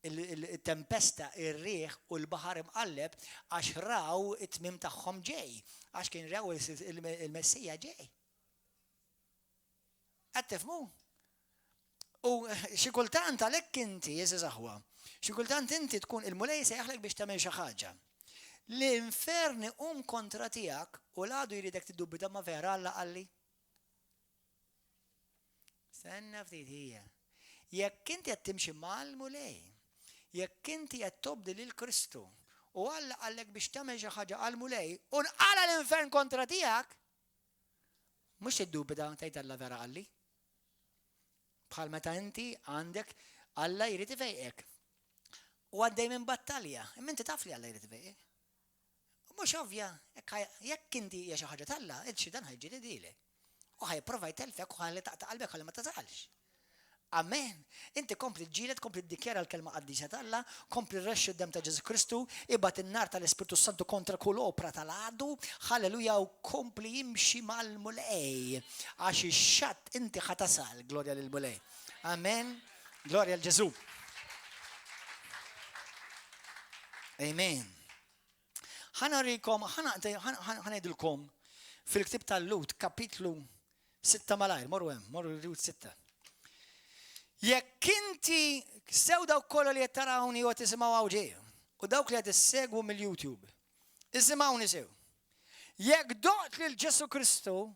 il-tempesta, ir-riħ u l-baħar imqalleb għax raw it-tmim tagħhom ġej, għax kien raw il-Messija ġej. Qed tifhmu? U xi kultant għalhekk inti jeżiż aħwa, xi kultant inti tkun il-mulej sejjaħlek biex tagħmel xi ħaġa. L-inferni kontra tiegħek u l-għadu jridek tiddubita ma vera Alla qalli. Stenna ftit hija. Jekk inti qed timxi mal-mulej, jekk inti qed tobdi lil Kristu u Alla qallek biex tagħmel xi ħaġa għall-mulej u nqala l-infern kontra tiegħek, mhux tiddubita tgħid Alla vera qalli. Bħal meta inti għandek Alla jrid ifejqek. U għaddej minn battalja, imma inti taf li Alla jrid ifejqek. Mhux ovvja, jekk inti hija xi ħaġa talla, il-xidan ħajġi dilek. U ħajprova jtelfek u ħalli taqta' qalbek ħalli ma tażalx. Amen. Inti kompli ġilet, kompli d-dikjera l-kelma qaddisa tal-Alla, kompli r-rexxu d-dem ta' Ġesu Kristu, ibat in-nar tal-Ispirtu Santu kontra kull opra tal-għadu, halleluja, u kompli jimxi mal-mulej. Għax ix-xatt inti ħatasal, glorja lil-mulej. Amen. Glorja l-Ġesu. Amen. ħanajdilkom fil-ktib tal-Lut, kapitlu 6 malajr, morru Lut 6. Jekk inti sew dawk kollha li qed tarawni u tisimgħu ġej, u dawk li qed issegwu mill-YouTube, isimgħuni sew. Jekk doqt lil Ġesu Kristu,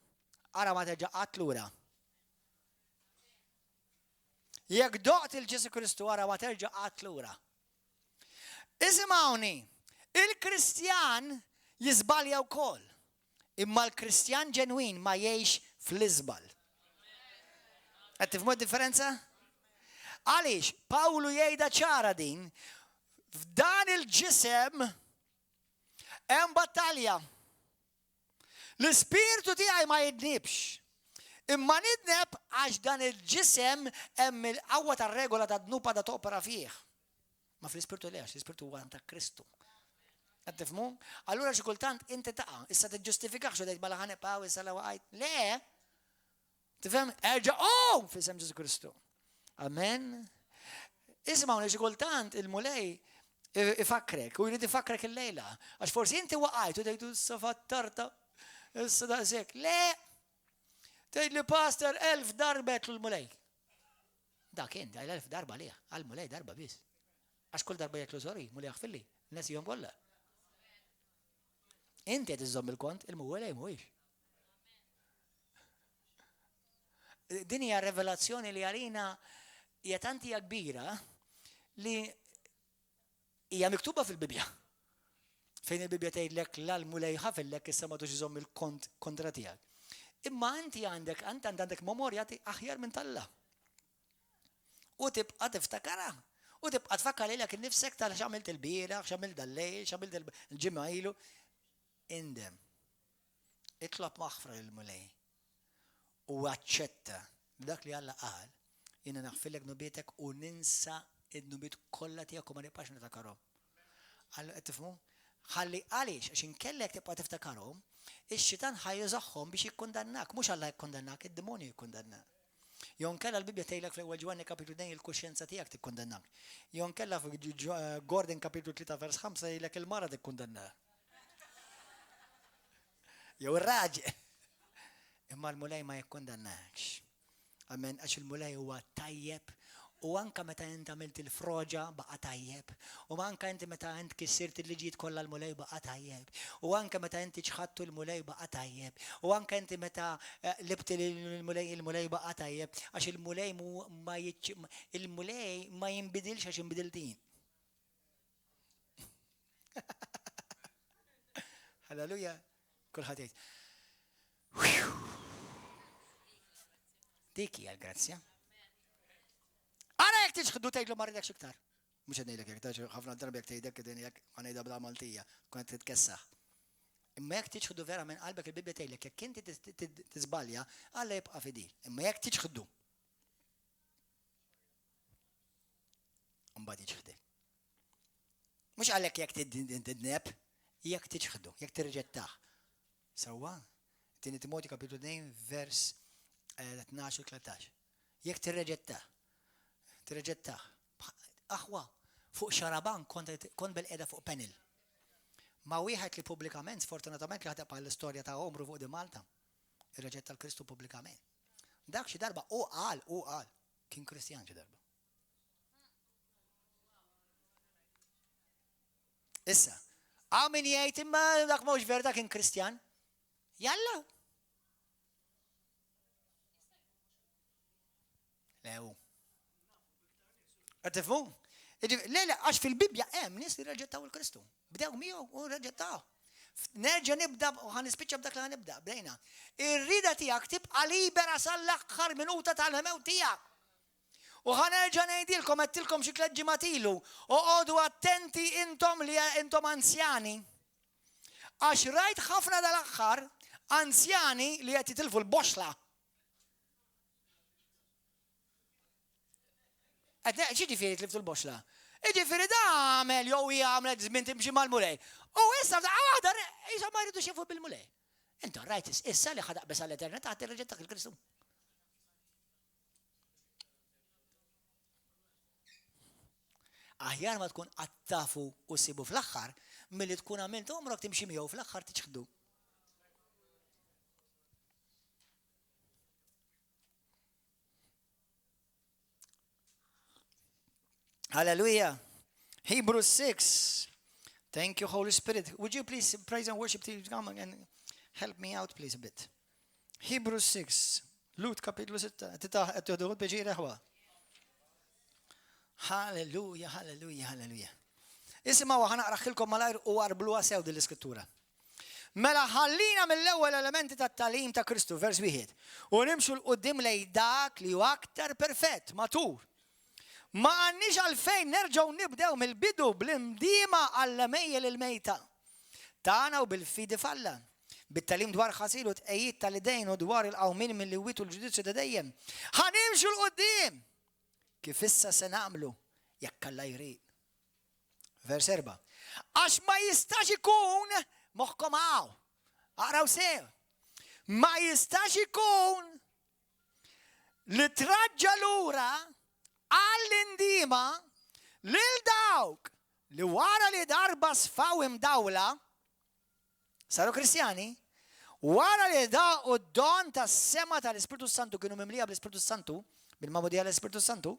ara ma terġa' qatt lura. Jekk doqt lil Ġesu Kristu, ara ma terġa' qatt lura. Isimgħuni, il-Kristjan jiżbalja wkoll, imma l-Kristjan ġenwin ma jgħix fl-iżbal. Qed tifhmu d-differenza? Għaliex, Pawlu jgħidha ċara din, f'dan il-ġisem hemm battalja. L-ispirtu tiegħi ma jidnibx. Imma nidneb għax dan il-ġisem hemm il-qawwa tar-regola tad-dnuba da topera fih. Ma fl-ispirtu lex, l-ispirtu huwa ta' Kristu. Qed tifhmu? Allura xi kultant inti taqa' issa tiġġustifikax u tgħid mela ħanibqgħu issa la waqgħid. Le! Tifhem? Erġa' f'isem Ġesu Kristu. Amen. Ismawni xi kultant il-mulej ifakrek u jrid ifakrek il-lejla. Għax forsi inti waqajt u tgħidu issa fattarta, issa daqshekk. Le! Tgħid li pastor 1000 darbet l-mulej. Dak inti għal 1000 darba lih, għall-mulej darba biss. Għax kull darba jeklu sorry, mulej ħfilli, nesihom kollha. Inti qed iżomm il-kont, il-mulej mhuwiex. Din hija revelazzjoni li għalina hija tant hija kbira li hija miktuba fil-Bibja. Fejn il-Bibja tgħidlek l-mulej ħafillek issa ma tux iżomm il-kont kontra tiegħek. Imma inti għandek memorja aħjar minn Alla. U tibqa' tiftakara. U tibqa' tfakkar lilek innifsek tal x'għamilt il-bieraħ, x'għamilt dal-lejl, x'għamilt il-ġimgħa ilu. Indem. Itlob maħfra lill-mulej. U aċċetta dak li Alla qal, jiena naħfilek nubietek u ninsa id-nubiet kollha tiegħek u ma nibqax niftakarhom. Alla qed tifhmu? Ħalli għaliex għax inkellek tibqa' tiftakarhom, ix-xitan ħajjużahom biex jikkundannak, mhux Alla jikkundannak, id-demonju jikkundannak. Jew nkella l-Bibja tgħidlek fl-ewwel Ġwanni kapitlu 2 il-kuxjenza tiegħek tikkundannak. Jew nkella Gordon kapitlu 3 vers 5 jgħidlek il-mara tikkundannak. Jew ir-raġel. Imma l-mulej ma jikkundannakx. Amen, għax il-mulej huwa tajjeb u anka meta int għamilt il-froġa baqa' tajjeb. U anka inti meta int kissirt il-liġijiet kollha l-mulej baqa' tajjeb. U anka meta inti ċħadtu l-mulej baqa' tajjeb. U anka inti meta libti il-mulej baqa' tajjeb. Għax il-mulej ma jinbidilx għax jinbidiltin. Halleluja. Kulħadd jgħid. Dik hija l-grazzja. Ara jekk tiġħdu tgħidlu ma rridekx iktar. Mhux qed ngħidlek jekk ħafna darba jekk tgħidek din jekk ma ngħidha bla Maltija, kont titkessaħ. Imma jekk tiġħdu vera minn qalbek il-Bibja tgħidlek jekk inti tiżbalja, Alla jibqa' fidil. Imma jekk tiġħdu. Imbagħad jiġħdek. Mhux għalhekk jekk tidneb, jekk tiġħdu, jekk tirriġettaħ. Sewwa? Tieni Timotej kapitlu 2 vers 12-13. Jekk tirreġettaħ. Aħwa, fuq xaraban kont bil-qeda fuq penil. Ma wieħed li pubblikament, sfortunatament li ħataq l-istorja ta' Omru fuq di Malta, irreġetta l-Kristu pubblikament. Dak xi darba u qal, kien Kristjan xi darba. Issa, min jgħid imma dak mhux vera kien Kristjan. Jalla. Lew. Għatifmu? Le, għax fil-Bibja hemm nies li rreġettaw il-Kristu. Bdew miegħu u rreġettaw. Nerġa' nibda u ħanispiċċa b'dak li ħanibda. Bdejna. Ir-rida tiegħek tibqa' libera sal-aħħar minuta tal-ħemew tiegħek. U ħanerġa' ngħidilkom għedtilkom xi tliet ġimgħat ilu. Oqgħodu attenti intom li intom anzjani. Għax rajt ħafna dal-aħħar anzjani li qed jitilfu l-boxla. ġifiri tliftu l-boxla. Ġifiri da għamel, jow jgħamlet zmin timxi mal-mulej. U issa għawada, jisa ma jridu xefu bil-mulej. Inta rajt issa li ħadaq besa l-eternita għati reġettak il-Kristu. Aħjar ma tkun għattafu u sibu fl-axħar, mill-li tkun għamilt umrok timxi miegħu fl-axħar tiċħdu. Hallelujah. Hebrews 6. Thank you, Holy Spirit. Would you please praise and worship team come and help me out, please, a bit. Hebrews 6. Lut kapitlu 6. Titħuħud beġi reħwa. Hallelujah, hallelujah, hallelujah. Isimaw ħanaqraħilkom malajr u għarbluwa sew dil-iskrittura. Mela ħallina mill-ewwel elementi tat-talim ta' Kristu, vers 1. U nimxu l-qudiem lej dak li huwa aktar perfett, matur. Ma għannix għalfejn nerġaw nibdew mill-bidu bl-imdima għall-mejjel il-mejta. Tana u bil-fidi falla. Bit-talim dwar ħasilu t-ejjit tal-idejn u dwar il-qawmin mill-li witu l-ġudizzju da dejjem. Ħanimxu l-qoddim. Kif issa se nagħmlu jekk Alla jrid. Vers 4. Għax ma jistax ikun moħħkom għaw. Aqraw sew. Ma jistax ikun li traġġa lura għall-indima lil dawk li wara li darba sfaw imdawla saru kristjani, wara li da u don ta' sema tal-Ispiritu Santu kienu mimlija bl-Ispiritu Santu, bil-mamudija l-Ispiritu Santu,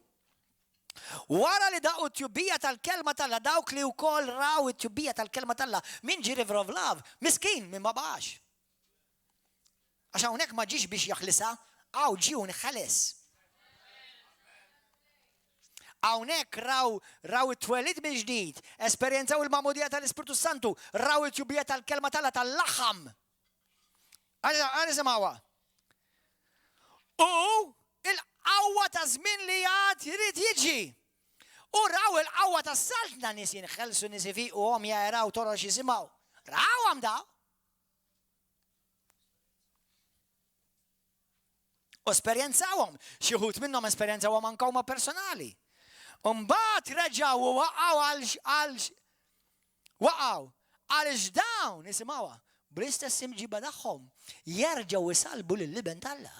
wara li da u tjubija tal-kelma talla, dawk li u kol raw tjubija tal-kelma talla, min ġi River of Love, miskin, min ma bax. Għaxa unek ma ġiġ biex jaxlisa, għaw ġi unħalis. Għawnek raw it-twelid minn ġdid, esperienzaw il-mamudija tal-Ispiritu Santu, raw it-tjubija tal-kelma tal-laħam. Għani semawa. U il-qawwa ta' żmien li għad jrid jiġi. U raw il-qawwa ta' saltna nis jinħelsu nisi fi u għom jaraw torox jisimaw. Raw għam da. U esperienzawhom, xieħut minnom esperienzawhom anka huma personali. Umbat reġaw u waqaw għal dawn, nisimawa, bl-istess imġiba daħħom, jerġaw jisalbu l-liben talla.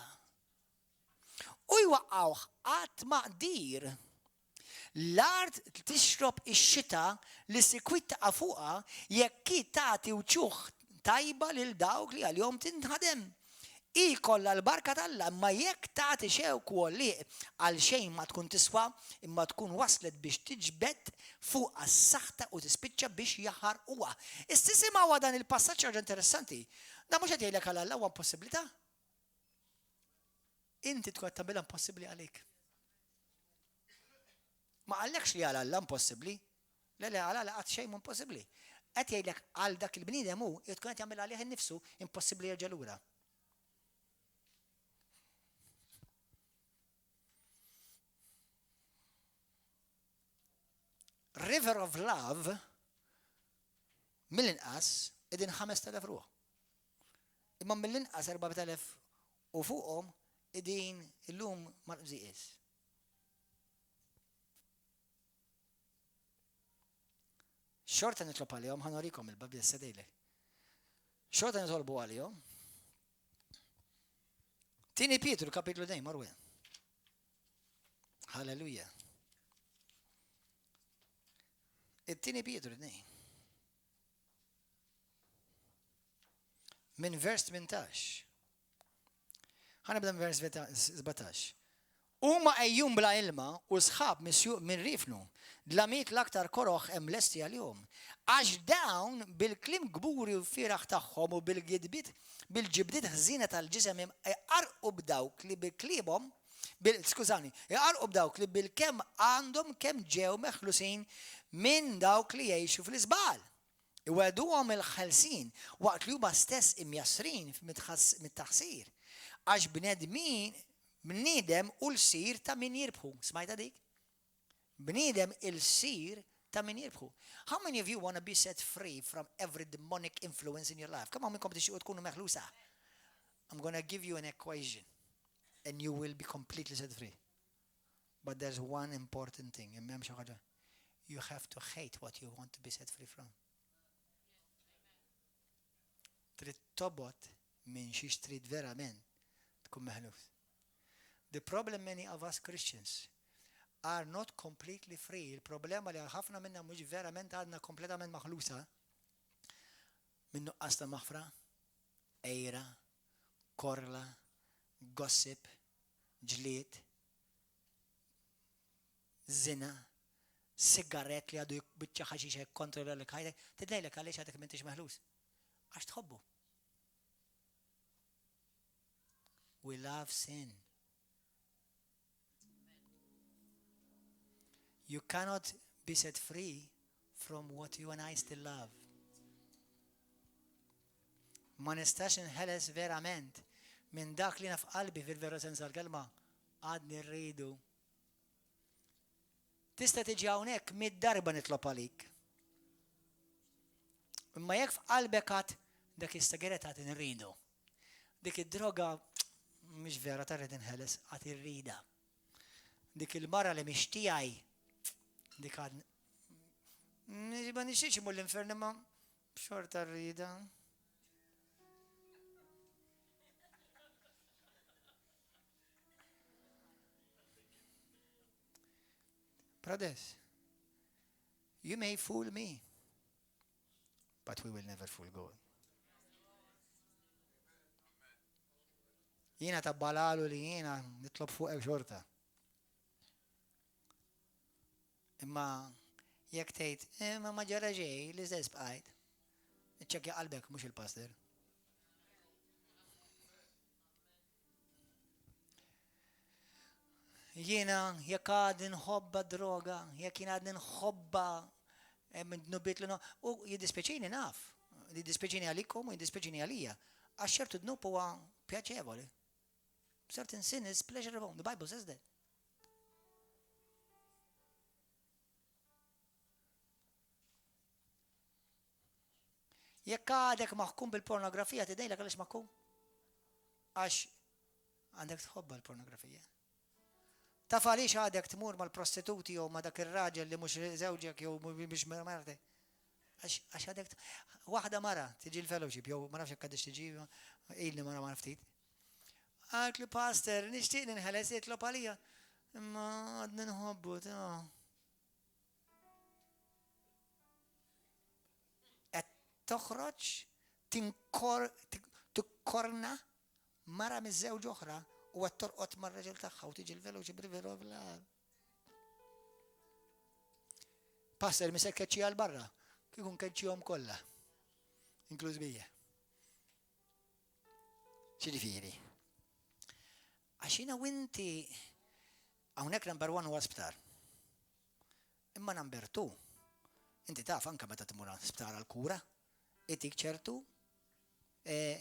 U jwaqaw għat maqdir l-art tixrob ix-xita li sikwit ta' fuqa jekk tagħti uċuħ tajba lil dawk li għal-jom tinħadem. I kolla l-barka talla, ma jekk tagħti xewk u li għal xejn ma tkun tiswa, imma tkun waslet biex tiġbed fuq as-saħta u tispiċċa biex jaħar huwa. Istisimgħu dan il-passaġġ ħaġa interessanti. Da mhux qed jgħidlek għal Alla huwa impossibilità. Inti tkun qed tagħmilha impossibbli għalik. Ma qallekx li għal Alla impossibbli. Le għal Alla qatt xejn impossibbli. Qed jgħidlek għal dak il-bniedem hu tkun qed jagħmel għalih innifsu impossibbli jerġa' lura. River of Love mill-inqas idin 5,000 ruħ. Imma mill-inqas 4,000 u fuqhom idin illum marqżiqis. Xorta nitlob għalihom ħanorikom il-babbi s-sedejli. Xorta nitolbu għalihom. Tini Pietru kapitlu 2 marwe. Halleluja. It-tini Pietru 2. Min vers 18. Ħanibda vers 17. Huma ejjum bla ilma u sħab minn rifnu, dlamit l-aktar koroħ hemm lesti għalihom. Għax dawn bil-klim gburi u firaħ tagħhom u bil-ġibdiet ħżina tal-ġisem iqarqu b'dawk li bil-klibhom iqarqu b'dawk li bil-kemm għandhom kemm ġew meħlusin minn dawk li jgħixu fl-isbal. Iweduhom il-ħelsin waqt li huma stess imjasrin mit-taħsir. Għax bniedem u l-sir ta' min jirbħu. Smajta dik? Bniedem il-sir ta' min jirbħu. How many of you want to be set free from every demonic influence in your life? Come on, minkom tixtiqu tkunu meħlusa. I'm going to give you an equation and you will be completely set free. But there's one important thing. You have to hate what you want to be set free from. Trid tobot minn xiex trid verament tkun meħlus. The problem many of us Christians are not completely free. Il-problema li ħafna minna mhux verament għadna kompletament maħlusa minn nuqqas ta' maħfra, ejra, korla, gossip, ġlied, zina, sigaret li għadu bitċa ħaxixa kontrolla li ħajtek, tidnejlek għaliex għadek m'intix meħlus. Għax tħobbu. We love sin. You cannot be set free from what you and I still love. Ma nistax nħeles verament minn dak li naf qalbi fil-vera sens tal-kelma għadni rridu. Tista' tiġi hawnhekk mid-darba nitlob għalik. Imma jekk f'qalbek għad dak is-sigaret għad inridu. Dik id-droga mhix vera tarrid inħeles għad irrida. Dik il-mara li mhix tiegħi dik għad ma nixtiex imur l-infern imma b'xorta rrida. Brothers, you may fool me, but we will never fool God. Jiena tabbalalu li jiena nitlob fuq xorta. Imma jekk tgħid, imma ma ġara ġej li żess bqajt. Iċċekkja qalbek mhux il-pastor. Jiena jekk għad nħobba droga, jekk jiena għad nħobba nubiet l u jiddispeċini naf. Jiddispeċini għalikom u jiddispeċini għalija. Għax ċertu dnub huwa pjaċevoli. Certain sin is pleasurable. The Bible says that. Jekk għadek maħkum bil-pornografija tidejlek għaliex maħkum? Għax għandek tħobba l-pornografija. Taf għaliex għadek tmur mal-prostituti jew ma dak ir-raġel li mhux żewġek jew mhux martek. Għax għadek waħda mara tiġi l-fellowship jew ma nafx hekk għadix tiġi ilni mara ma ftit. Għalt li pastor nixtieq ninħeles jitlob għalija. Imma għadni nħobbu toħroġ tikkorna mara miż-żewġ oħra u qed torqod mar-raġel tagħha u tiġi l-fellowship riveru vlar. Passer misek keċċija l barra, kikun keċċihom kollha. Inkluż bija. Ġifieri. Għaxina u inti hawnhekk number 1 huwa sptar. Imma number 2 inti taf anke meta tmur sptar għall-kura. Itik ċertu,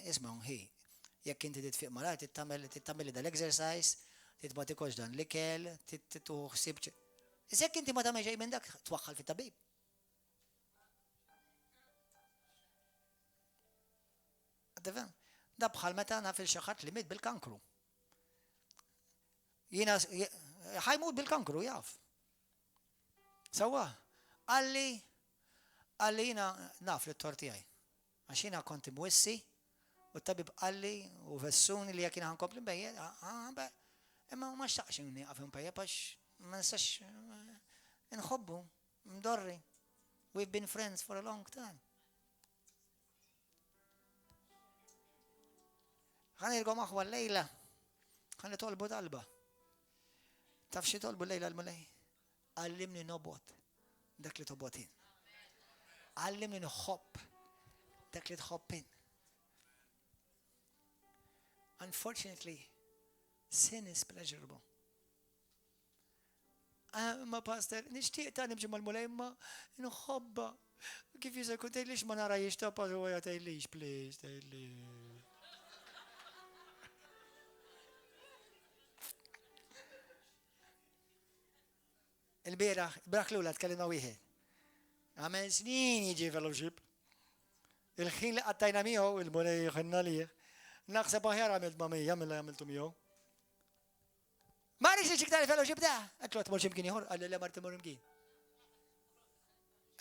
ismaw, jekk inti titfiq malar, tittamel dal-exercise, titma tikox dan l-ikel, tituħsib. Jekk inti ma tamel ġej minn dak, twaħħal fit-tabib. Da bħal meta naf il-xaħat li mit bil-kankru. Jina ħajmut bil-kankru, jaf. Sawa, għalli jina naf li t-torti għaj. Għaxina konti mwissi, u t-tabib għalli, u vessuni li jekina għankompli mbejjed, imma ma xtaqx inni għafim mbejjed, għax ma nistax nħobbu, mdorri. We've been friends for a long time. Għan irgħom aħwa l-lejla, għan tolbu talba. Taf xie tolbu l-lejla l-mulej? Għallimni nobot, dak li tobotin. Għallimni nħobb, dak li tħobbin. Unfortunately, sin is pleasurable. Ma pastor, nixtieq ta' nimġi mal-mulej ma nħobba. Kif jisa kun tgħidlix ma nara jixtapa u għja tgħidlix, please, tgħidlix. Il-bieraħ, l-ula tkellimna wieħed. Għamel snin jiġi fellowship. Il-ħin li qattajna miegħu il-mulej ħinna lih. Naħseb aħjar għamilt ma' mija mill-li għamiltu miegħu. ما ريش يجيك تعرف لو جبتها قلت له تمر يمكن يهور قال لي لا ما تمر يمكن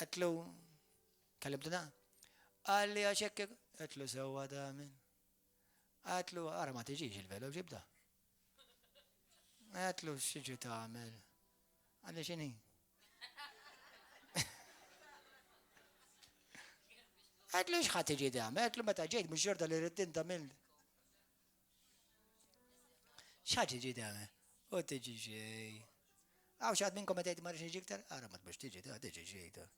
قلت له كلمتنا قال لي اشكك قلت له سوى دامن قالت له أرى ما تجيش الفيلو جبتها قالت له شو تعمل قال لي شنو قالت له ايش حتجي تعمل قالت له متى جيت مش شرط اللي ردين تعمل ايش حتجي تعمل وتجي شيء أو شاد منكم متى ما رش يجيك ترى أرى ما تبش تجي ده تجي شيء ده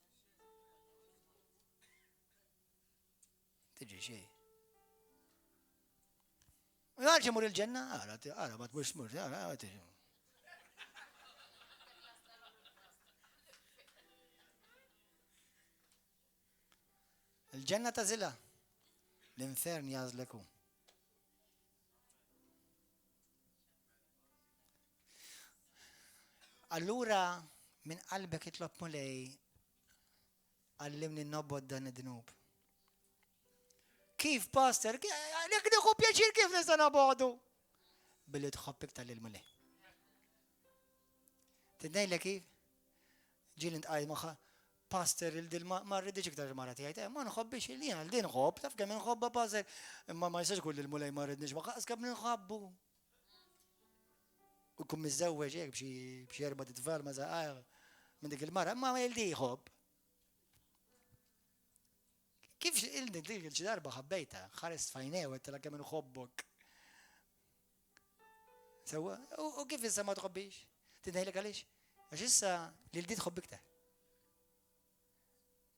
تجي شيء ما تمر الجنة أرى ما تبش مر أرى تجي الجنة تزلة الانفيرن يازلكم allora من قلبك اطلب مولاي علمني النبض ده الذنوب كيف باستر لك دخو بيشير كيف نسنا بعضه باللي تخبك تالي المولاي تدني كيف جيلنت اي مخا باستر الدل ما ردش اكثر مرات هي ما نخبش اللي الدين نخب تفك من خب باستر ما يساش كل المولاي ما ردش ما اسكب من نخبو ويكون متزوج هيك بشي يربط اطفال مثلا من ديك المرة ما يلدي يخب كيف يلدي الجدار بخبيتها خرست فيناه وانت لك من خبك سوا وكيف لسه ما تخبيش تنهي لك علاش اش لسه للدي تخبكتها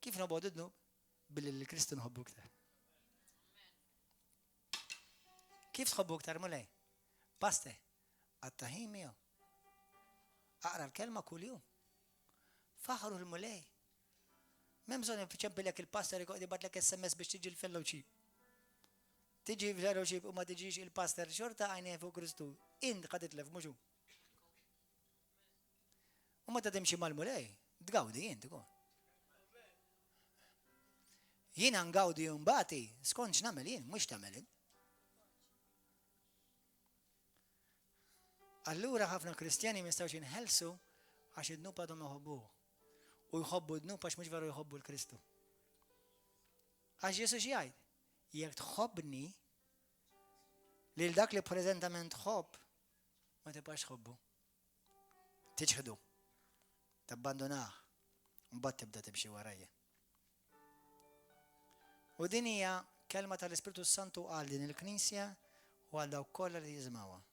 كيف نبغى ضدنا بالكريستو نخبكتها كيف تخبكتها مولاي باسته التهيمية أقرأ الكلمة كل يوم فخروا المولاي ما مزون في جنب لك الباستر يقعد يبعت لك اس ام اس باش تجي الفيلوشيب تجي الفيلوشيب وما تجيش الباستر شرطة عينيه فوق كريستو انت قد تلف مشو وما تمشي مع المولاي تقاودي انت تقول هنا نقاودي يوم باتي سكونش نعملين مش تعملين allora ħafna kristjani ma jistgħux jinħelsu għax id-dnub għadhom jħobbuh u jħobbu d-dnub għax mhux veru jħobbu l-Kristu. Għax Ġesu xi jgħid? Jekk tħobbni lil dak li preżentament tħobb ma tibqax tħobbu. Tiġħdu, tabbandonah, mbagħad tibda timxi warajja. U din hija kelma tal-Ispiritu Santu għal din il-Knisja u għal dawk kollha li jiżmawha.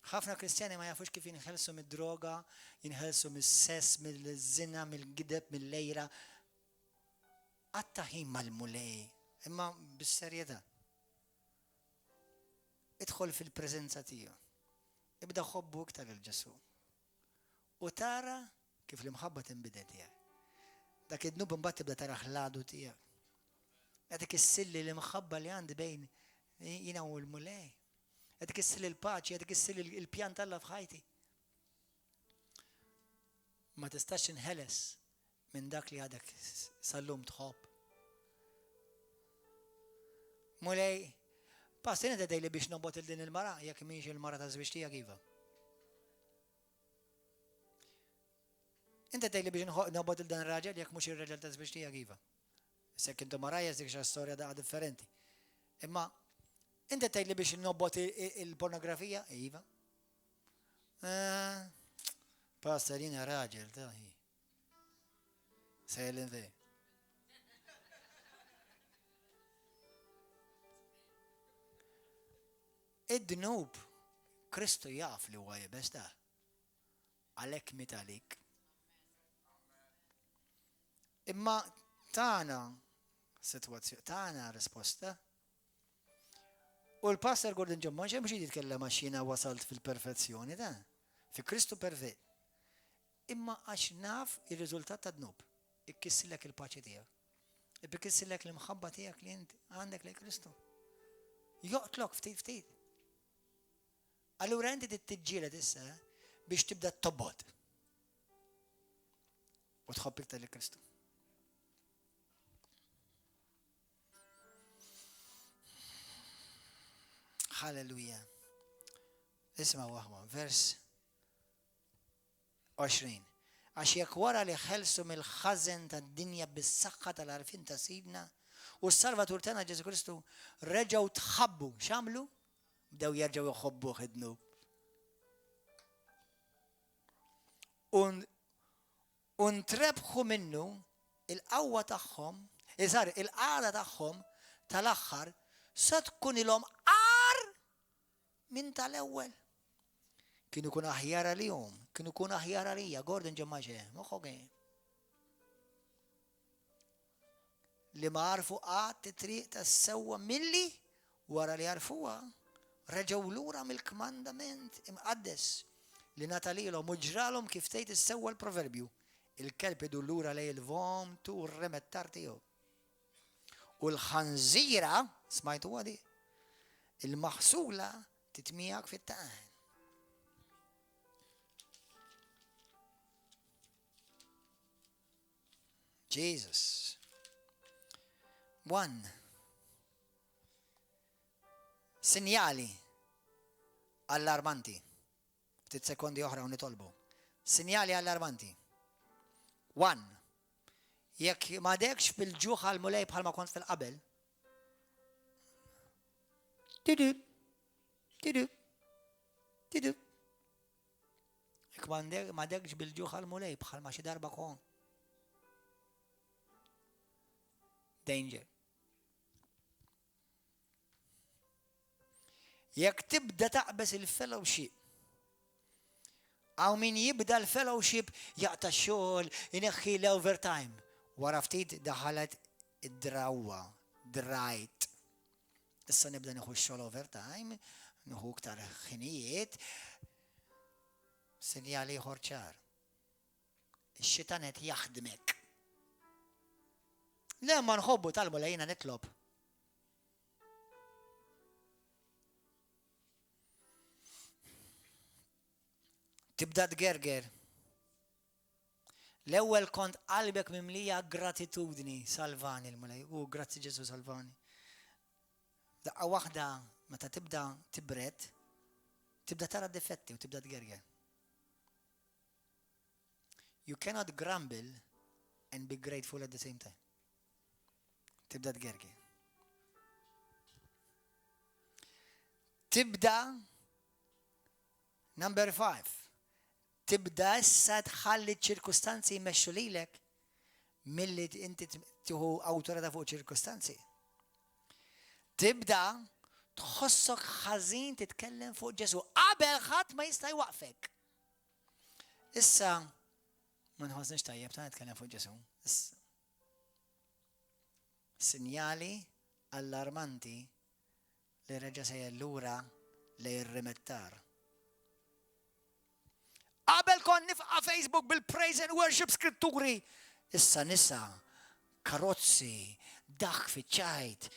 ħafna kristjani ma jafux kif jinħelsu mid-droga, jinħelsu mis-sess, mill-żina, mill-gideb, mill-lejra. Għattaħin mal-mulej, imma bis-serjetà. Idħol fil-preżenza tiegħu. Ibda ħobbu iktar il-Ġesu. U tara kif l-imħabba tinbidel tiegħek. Dak id-dnub imbagħad tibda tara ħladu tiegħek. Għadik is-silli l-imħabba li għandi bejn jiena u l-mulej. Għadik is-silli l-paċi, għadik is-silli l-pjan tal-la f'ħajti. Ma tistax inħeles minn dak li għadek sal-lum tħobb. Mulej, pastin id li biex nobot il-din il-mara, jekk miex il-mara ta' żwieġ tiegħek iva. Inta li biex nobot il-dan raġel, jekk mhux ir-raġel ta' żwieġ tiegħek iva. Sekk intu marajja dik xa storja daqa differenti. Imma inta li biex nobot il-pornografija, iva. Pastor jiena raġel ta' hi. Sejlin fi. Id-dnub Kristu jaf li huwa jibes ta' għalhekk mitalik. Imma tagħna sitwazzjoni, tagħna risposta. U l-Pastor Gordon John ma xemx jitkellem għax jiena wasalt fil-perfezzjoni ta' fi Kristu perfett. Imma għax naf ir-riżultat ta' dnub. Ikkissillek il-paċi tiegħek. Ikkissillek l-imħabba tiegħek li inti għandek lejn Kristu. Joqtlok ftit ftit. Allura inti titġieled issa biex tibda tobbod. U tħobb iktar lil Kristu. Halleluja. اسمع واحمة vers 20 għax jekk wara li ħelsu mill-ħażen tad-dinja bis-saħħa tal-għarfien ta' Sidna u s-Salvatur tagħna Ġesu Kristu reġgħu tħabbu x'għamlu? Bdew jerġgħu jħobbuh id-dnub. U ntrebħu minnu il-qawwa tagħhom, il-qagħda tagħhom tal-aħħar se tkun ilhom qar minn tal-ewwel. Kienu kun aħjar għalihom, kienu kun aħjar għalija, Gordon ġemmaġe, moħħok li ma għarfu qatt it-triq tas-sewwa milli wara li għarfuha reġgħu lura mill-kmandament imqaddes li nata lilhom u ġralhom kif tgħid is-sewwa l-proverbju. Il-kelb idu lura lej il-vomtu u r-remettar tiegħu. U l-ħanżira, smajtu għadi, il-maħsula titmijak fit-taqan. Jesus. 1. Sinjali allarmanti. Ftit sekondi oħra u nitolbu. Sinjali allarmanti. 1. Jekk ma dekx bil-ġuħ għal-mulej bħalma kont fil-qabel. Tidu. Jekk ma dekx bil-ġuħ għal-mulej bħalma xi darba kont. Danger. Jekk tibda taqbes il-fellowship, għaw min jibda l-fellowship jaqta xogħol, ineħħi l-overtime. Wara ftit daħalet id-drawwa, drajt. Issa nibda nieħu x-xogħol overtime, nieħu iktar ħinijiet. Sinjali ieħor ċar. Ix-xitan qed jaħdmek. Le ma nħobbu talbu lejna nitlob. Tibda tgerger. L-ewwel kont qalbek mimlija gratitudni, salvani l-mulej. Grazzi Ġesu salvani. Daqqa waħda meta tibda tibret, tibda tara difetti u tibda tgerger. You cannot grumble and be grateful at the same time. Tibda tgerger. Tibda number 5. Tibda issa tħalli ċirkustanzi jmexxu lilek milli inti tieħu awtorità fuq ċirkustanzi. Tibda tħossok ħażin titkellem fuq Ġesu qabel ħadd ma jista' jwaqfek. Issa ma nħossniex tajjeb ta' nitkellem fuq Ġesu. Issa sinjali allarmanti li reġa' se jellura li jirrimettar. Qabel kon nifqa' Facebook bil-praise and worship skritturi. Issa nisa, karozzi, daħ fiċ-ċajt,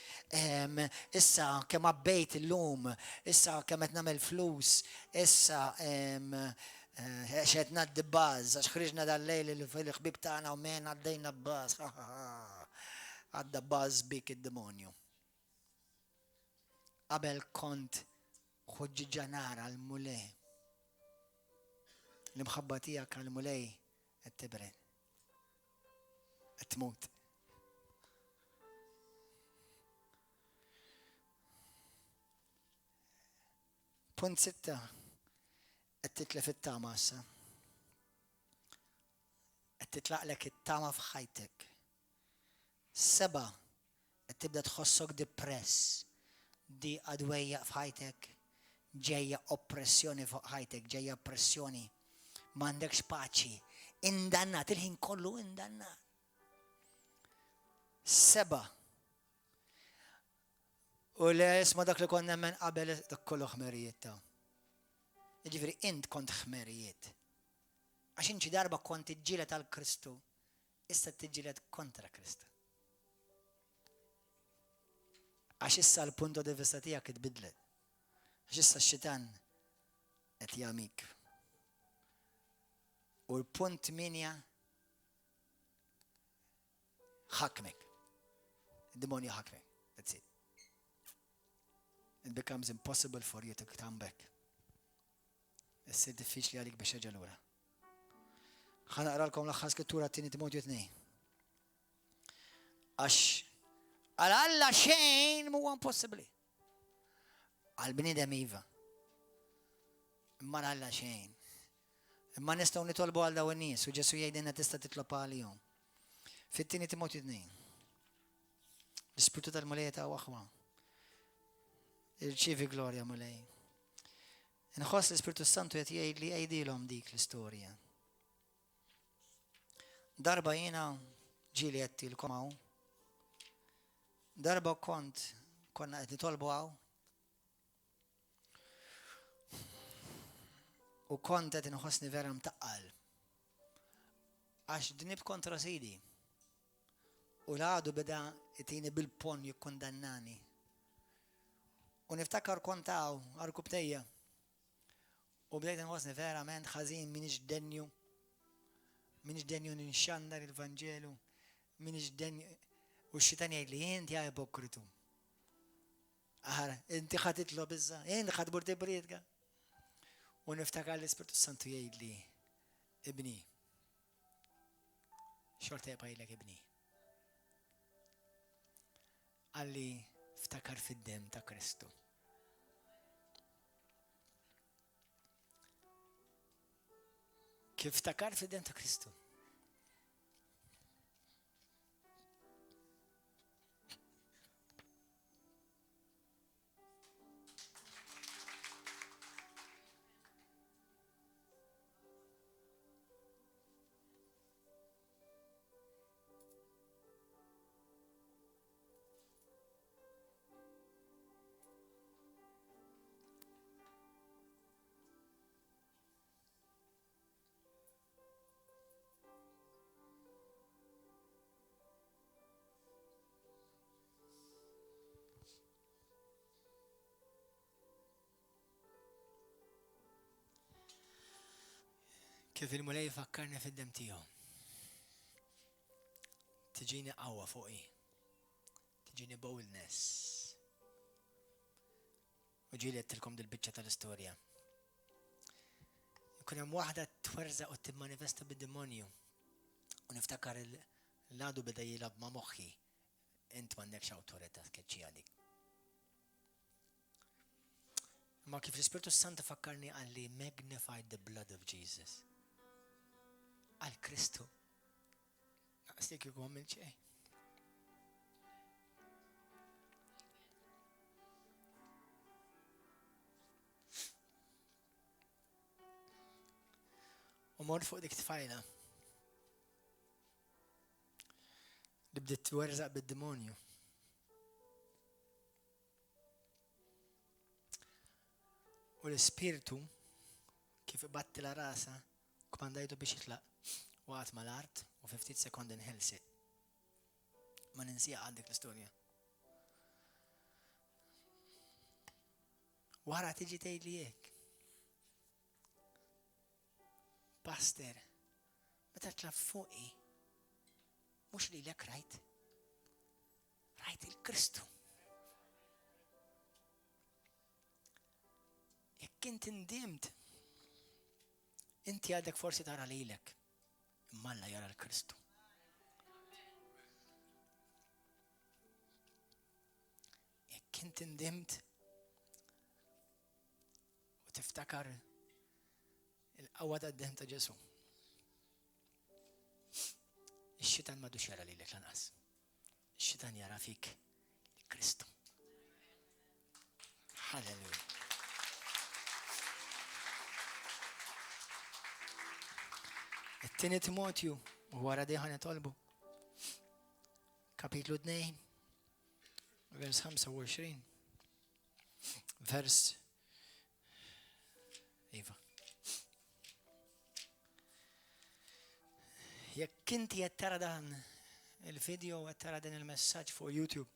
issa kemm abbejt illum, issa kemm qed nagħmel flus, issa xed ngħaddi bbaż, għax ħriġna dal-lejl fil-ħbib tagħna u men għaddejna bbaż. Għadda bbaż bik id-demonju. Qabel kont ħoġġiġanara l-mulej. L-imħabba tiegħek għall-mulej qed tibred. Qed tmut. Punt 6. Qed titlef it-tama issa. Qed titlaqlek it-tama f'ħajtek. 7. Qed tibda tħossok depress. Di għadwejja f'ħajtek. Ġejja oppressjoni fuq ħajtek, ġejja pressjoni. M'għandekx paċi. Indannat, il-ħin kollu indannat. 7. U l-isma dak li konna men qabel dak kollu ħmerijiet ta'. Jiġifieri int kont ħmerijiet. Għax inti darba kont tiġġieled għal Kristu, issa tiġġieled kontra Kristu. Għax issa l-punto di vista tiegħek itbidlet. Għax issa x-xitan qed jagħmik. U l-punt 8 ħakmek. Id-demonju ħakmek. That's it. It becomes impossible for you to come back. issir diffiċli għalik biex terġa' lura. Ħa naqralkom l-aħħar skrittura t-tieni Timotju 2. Għax għal Alla xejn mhuwa impossibbli. Għal bniedem iva. Imma għal Alla xejn. Imma nistgħu nitolbu għal dawn in-nies u Ġesu jgħidilna tista' titlob għalihom. Fit-tieni Timotju 2. L-Ispirtu tal-Mulej ta' waħwa. Irċievi glorja Mulej. Inħoss l-Ispirtu Santu qed jgħid li għidilhom dik l-istorja. Darba jiena ġieli għedtilkom hawn. Darba konna qed nitolbu hawn. U kont qed inħossni vera mtaqqal. Għax dnib kontra sidi. U l-għadu beda jtini bil-pon jikkondannani. U niftakar kontaw għal-kubtejja. U bdejt nħossni verament ħażin minix denju. Minix denju ninxandar il-Vangelu. Minix denju. U x-xitan jgħid li inti għaj bokritu. Aħar, inti ħatitlo bizza. Inti ħatburti briedga. U niftakar l-Ispirtu Santu jgħid li ibni. Xorta jibqajlek ibni. Għalli ftakar fid-dem ta' Kristu. Kif ftakar fid-dem ta' Kristu? Kif il-Mulej fakkarni fid-dem tiegħu. Tiġini qawwa fuqi. Tiġini boldness. U ġieli għedtilkom dil-biċċa tal-istorja. Ikun hemm waħda twerżaq u timmanifesta bid-demonju. U niftakar l-għadu beda jilab ma' moħħi. Int m'għandekx awtorità tkeċċi għalik. Ma kif l-Ispirtu Santu fakkarni għalli magnified the blood of Jesus. Għal Kristu. Naqstik jgħom minn ċej. U mor fuq dik tfajla. Li bdiet twerżaq bid-demonju. U l-Ispirtu kif ibatti la rasa komandajtu biex jitlaq waqt mal-art u 50 sekond inħelsi. Ma ninsija għandek l-istorja. Wara tiġi tgħid li hekk. Pastor, meta tlab fuqi, mhux lilek rajt. Rajt il-Kristu. Jekk inti ndimt, inti għadek forsi tara lilek, imma Alla jara l-Kristu. Jekk inti ndimt u tiftakar il-qawwa tad-demm ta' Ġesu. Ix-xitan m'għadux jara lilek lanqas. Ix-xitan jara fik il-Kristu. Halleluja. It-tieni Timotju, u wara dejħan nitolbu. Kapitlu 2, vers 25. Vers Iva. Jekk inti qed tara dan il-video qed tara dan il-messaġġ fuq YouTube.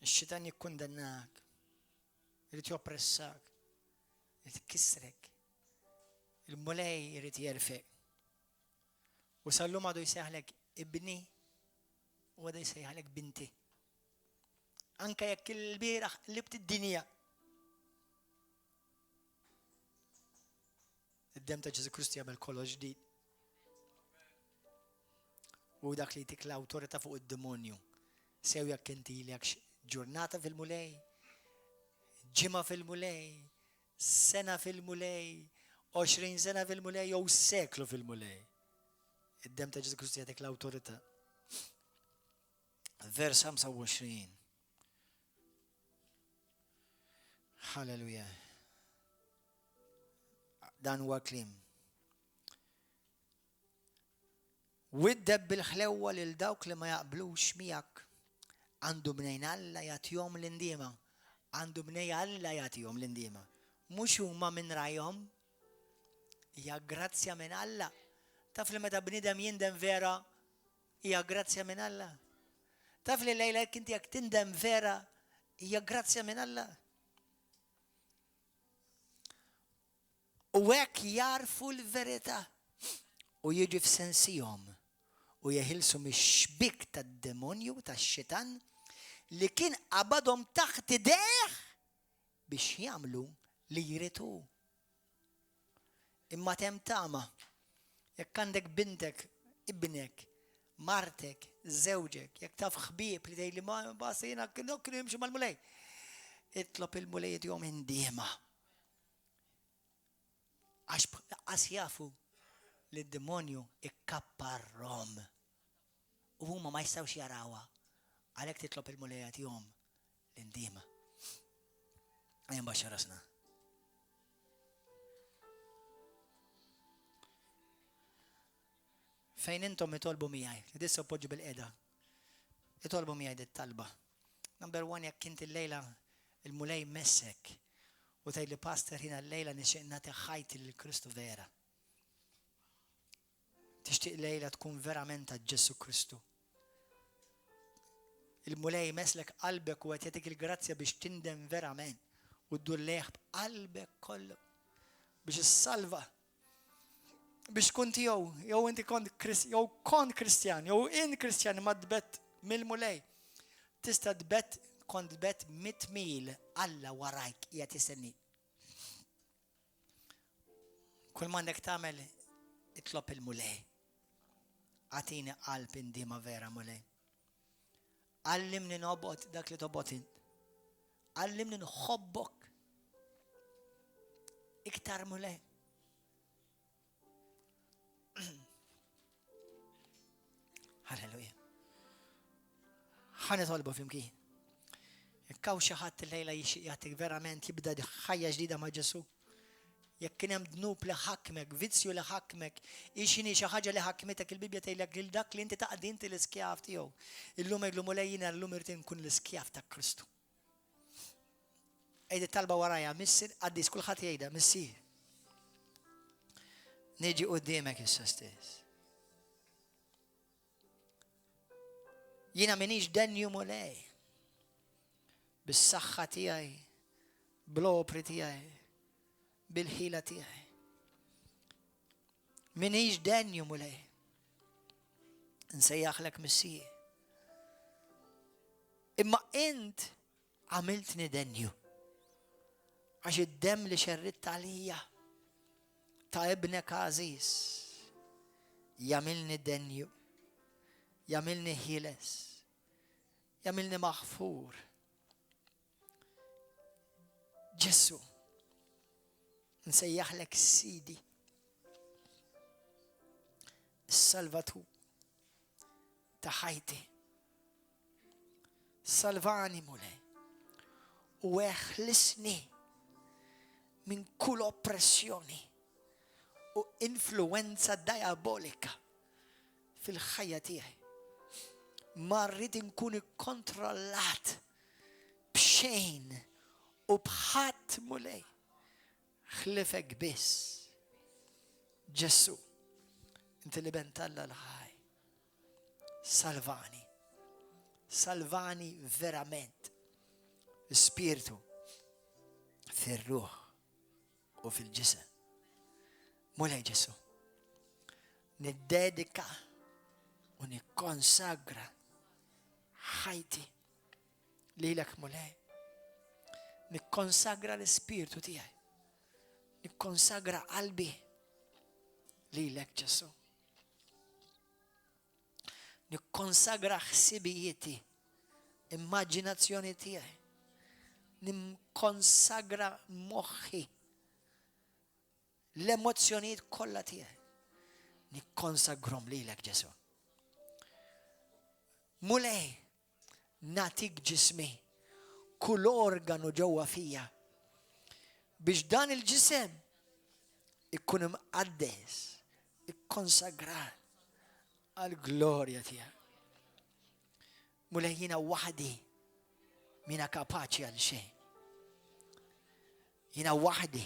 Ix-xitan jikkundannak. Irid joppressak. Irid ikkissrek. Il-Mulej irid jerfek. U sallum għadu jsejħlek ibni u għadu jsejħlek binti. Anka jekk il-bieraħ libt id-dinja. id-dem ta' Ġesu Kristu jagħmel kollox ġdid. U dak li jtik l-awtorità fuq id-demonju. Sew jekk inti ilek ġurnata fil-mulej, ġimgħa fil-mulej, sena fil-mulej, 20 sena fil-mulej jew seklu fil-mulej. Id-dem ta' Ġesu Kristu jagħtik l-awtorità. Vers 25. Halleluja. Dan huwa kliem. Widdeb bil-ħlewwa lil dawk li ma jaqblux miegħek. Għandu bnejn Alla jagħtihom l-indiema. Għandu bnej Alla jagħtihom l-indiema. Mhux huma minn rajhom. Hija grazzja minn Alla. Taf li meta bniedem jindem vera hija grazzja minn Alla. Taf li lejla inti jekk tindem vera hija grazzja minn Alla. U hekk jarfu l-verità u jiġi f'sensihom u jeħilsu mix-xbik tad-demonju tax-xitan li kien qabadhom taħt idejh biex jagħmlu li jritu. Imma temm tama jekk għandek bintek, ibnek, martek, żewġek, jekk taf ħbieb li tgħidli ma basta jiena kienu jimxu mal-mulej. Itlob il-mulej jagħtihom indiema. Għax jafu li d-demonju ikkapparhom. U huma ma jistgħux jarawha. Għalhekk titlob il-mulej jagħtihom l-indiema. Ejja mbaxxar rasna. Fejn intom itolbu miegħi, li dissa poġġu bil-qiegħda. Itolbu miegħi dit-talba. Number 1 jekk inti l-lejla il-mulej messek u tgħidli pastor ħina l-lejla nixtieq nagħti ħajti lill-Kristu vera. Tixtieq lejla tkun verament għal Ġesu Kristu. Il-mulej meslek qalbek u qed jagħtik il-grazzja biex tindem verament u ddur lejh b'qalbek kollu biex issalva. Biex kont jew inti kont Kristjan, jew in Kristjan ma tbett mill-mulej. Tista' tbett kont tbett 100 mil Alla warajk qiegħed istenni. Kull m'għandek tagħmel itlob il-mulej. Għatini qalb indiema vera mulej. Allimni nobgħod dak li tobgħod int. Allimni nħobbok iktar mulej. Halleluja. Ħanet tolbu fimkien. Jekk hawn xi ħadd illejla jagħtik verament jibda ħajja ġdida ma' Ġesu. Jekk kien hemm dnub li ħakmek, vizzju li ħakmek, ixini xi ħaġa li ħakmetek il-Bibja tgħidlek lil dak li inti taqdi inti l-iskjav tiegħu. Illum jgħidlu mulej jiena llum irid inkun l-iskjav ta' Kristu. Ejdi talba warajja, missi qaddis kulħadd jgħidha, missi. Niġi quddiemek issa stess. Jiena minix denju mulej. Bis-saħħa tiegħi, bl-opri tiegħi, bil-ħila tiegħi. Minix denju mulej. Nsejjaħlek Missija. Imma int għamiltni denju. Għax id-dem li xerrit għalija ta' ibnek għażiż jagħmilni denju, jagħmilni ħieles, jagħmilni maħfur. Ġesu, nsejjaħlek Sidi, Salvatur ta' ħajti. Salvani mulej u eħlisni minn kull oppressjoni u influenza diabolika fil-ħajja tiegħi. Ma rrid inkun ikkontrollat b'xejn u bħadd mulej. Ħlifek biss. Ġesu, inti li bentalla l-ħaj. Salvani. Salvani verament. Spiritu, fil-ruħ u fil-ġisem. Mulej Ġesu, niddedika u nikkonsagra ħajti lilek mulej. Nikkonsagra l-Spiritu tiegħi. Nikkonsagra qalbi lilek Ġesu. Nikkonsagra ħsibijieti, immaġinazzjoni tiegħi. Nikkonsagra moħħi, l-emozzjonijiet kollha tiegħi. Nikkonsagrom lilek Ġesu. Mulej, natik ġismi, kull organu ġewwa fija biex dan il-ġisem ikkun imqaddes, ikkonsagrat għall-glorja tiegħek. Mulej jiena waħdi mina kapaċi għal xejn. Jiena waħdi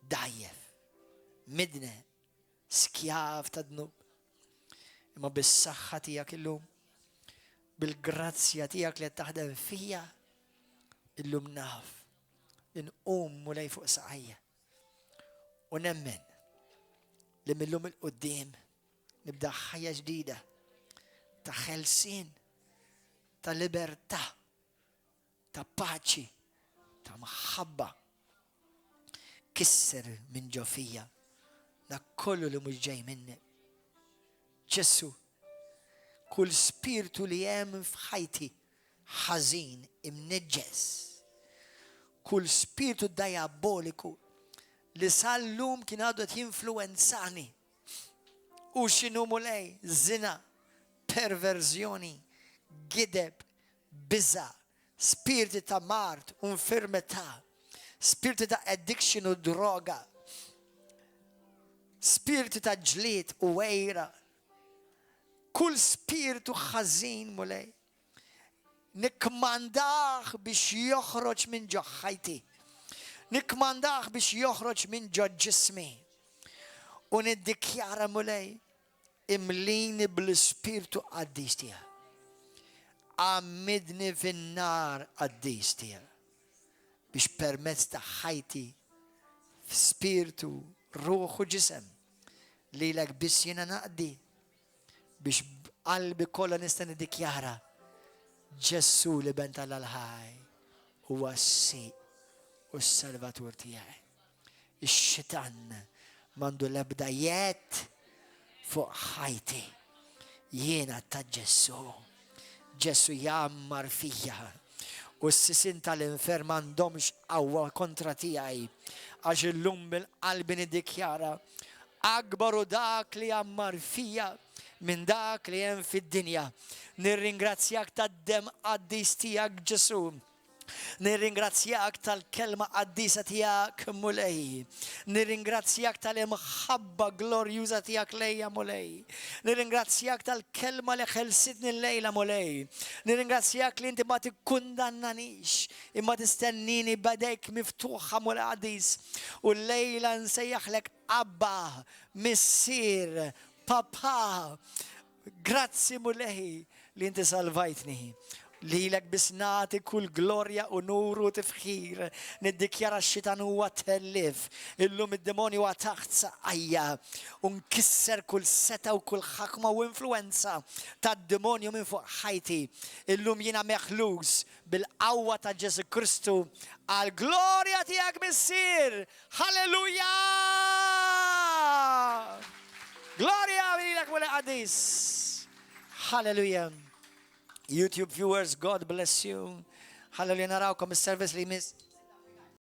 dajjef, midne, skjav ta' dnub. Imma bis-saħħa tiegħek illum, bil-grazzja tiegħek li qed taħdem fija, illum naf inqum mulej fuq saqajja. U nemmen li millum il-qudiem nibda ħajja ġdida ta' ħelsien, ta' libertà, ta' paċi, ta' maħabba. Kisser minn ġo fija da kollu li mhux ġej minni. Ġesu, kull spiritu li hemm f'ħajti ħażin, imneġġes, kull spiritu diaboliku li sal-lum kien għadu jinfluenzani u x'inhu mulej zina, perverżjoni, gideb, biża, spiriti ta' mart, infirmità, spiriti ta' addiction u droga, spiriti ta' ġlied u wejra, kull spiritu ħażin mulej, nikmandaħ biex joħroġ minn ġo ħajti, nikmandaħ biex joħroġ minn ġo ġismi, u niddikjara mulej imlini bl-spiritu qaddis tiegħek. Għammidni fin-nar qaddis tiegħek biex permezz ta' ħajti f'spiritu, ruħ u ġisem lilek biss jiena naqdi biex qalbi kollha nista' niddikjara Ġesu li ben tal-ħaj huwa s-Siq u s-Salvatur tiegħi. Ix-xitan m'għandu l-ebda jett fuq ħajti. Jiena ta' Ġesu. Ġesu jammar fija u s-sisin tal-inferm m'għandhomx qawwa kontra tiegħi għax illum bil-qalbi niddikjara akbaru dak li jammar fija minn dak li hemm fid-dinja. Nirringrazzjak tad-dem qaddis tiegħek Ġesu. Nirringrazzjak tal-kelma qaddisa tiegħek mulej. Nirringrazzjak tal-imħabba glorjuża tiegħek lejja mulej. Nirringrazzjak tal-kelma li ħelsitni lejla mulej. Nirringrazzjak li inti ma tikkundannanix imma tistennini b'dejk miftuħa mulej qaddis. U lejla nsejjaħlek Abba, Missier, Papa, grazzi mulej li inti salvajtni. Lilek biss nagħti kull glorja u nuru tifħir. Niddikjara x-xitan huwa tellif. Illum id-demonju huwa taħt saqajja. U nkisser kull seta u kull ħakma u influenza tad-demonju minn fuq ħajti. Illum jiena meħluż bil-qawwa ta' Ġesu Kristu għal glorja tiegħek Missier. Halleluja! Gloria lilek wara qaddis. Hallelujah. YouTube viewers, God bless you. Hallelujah. Narawkom is-service li miss.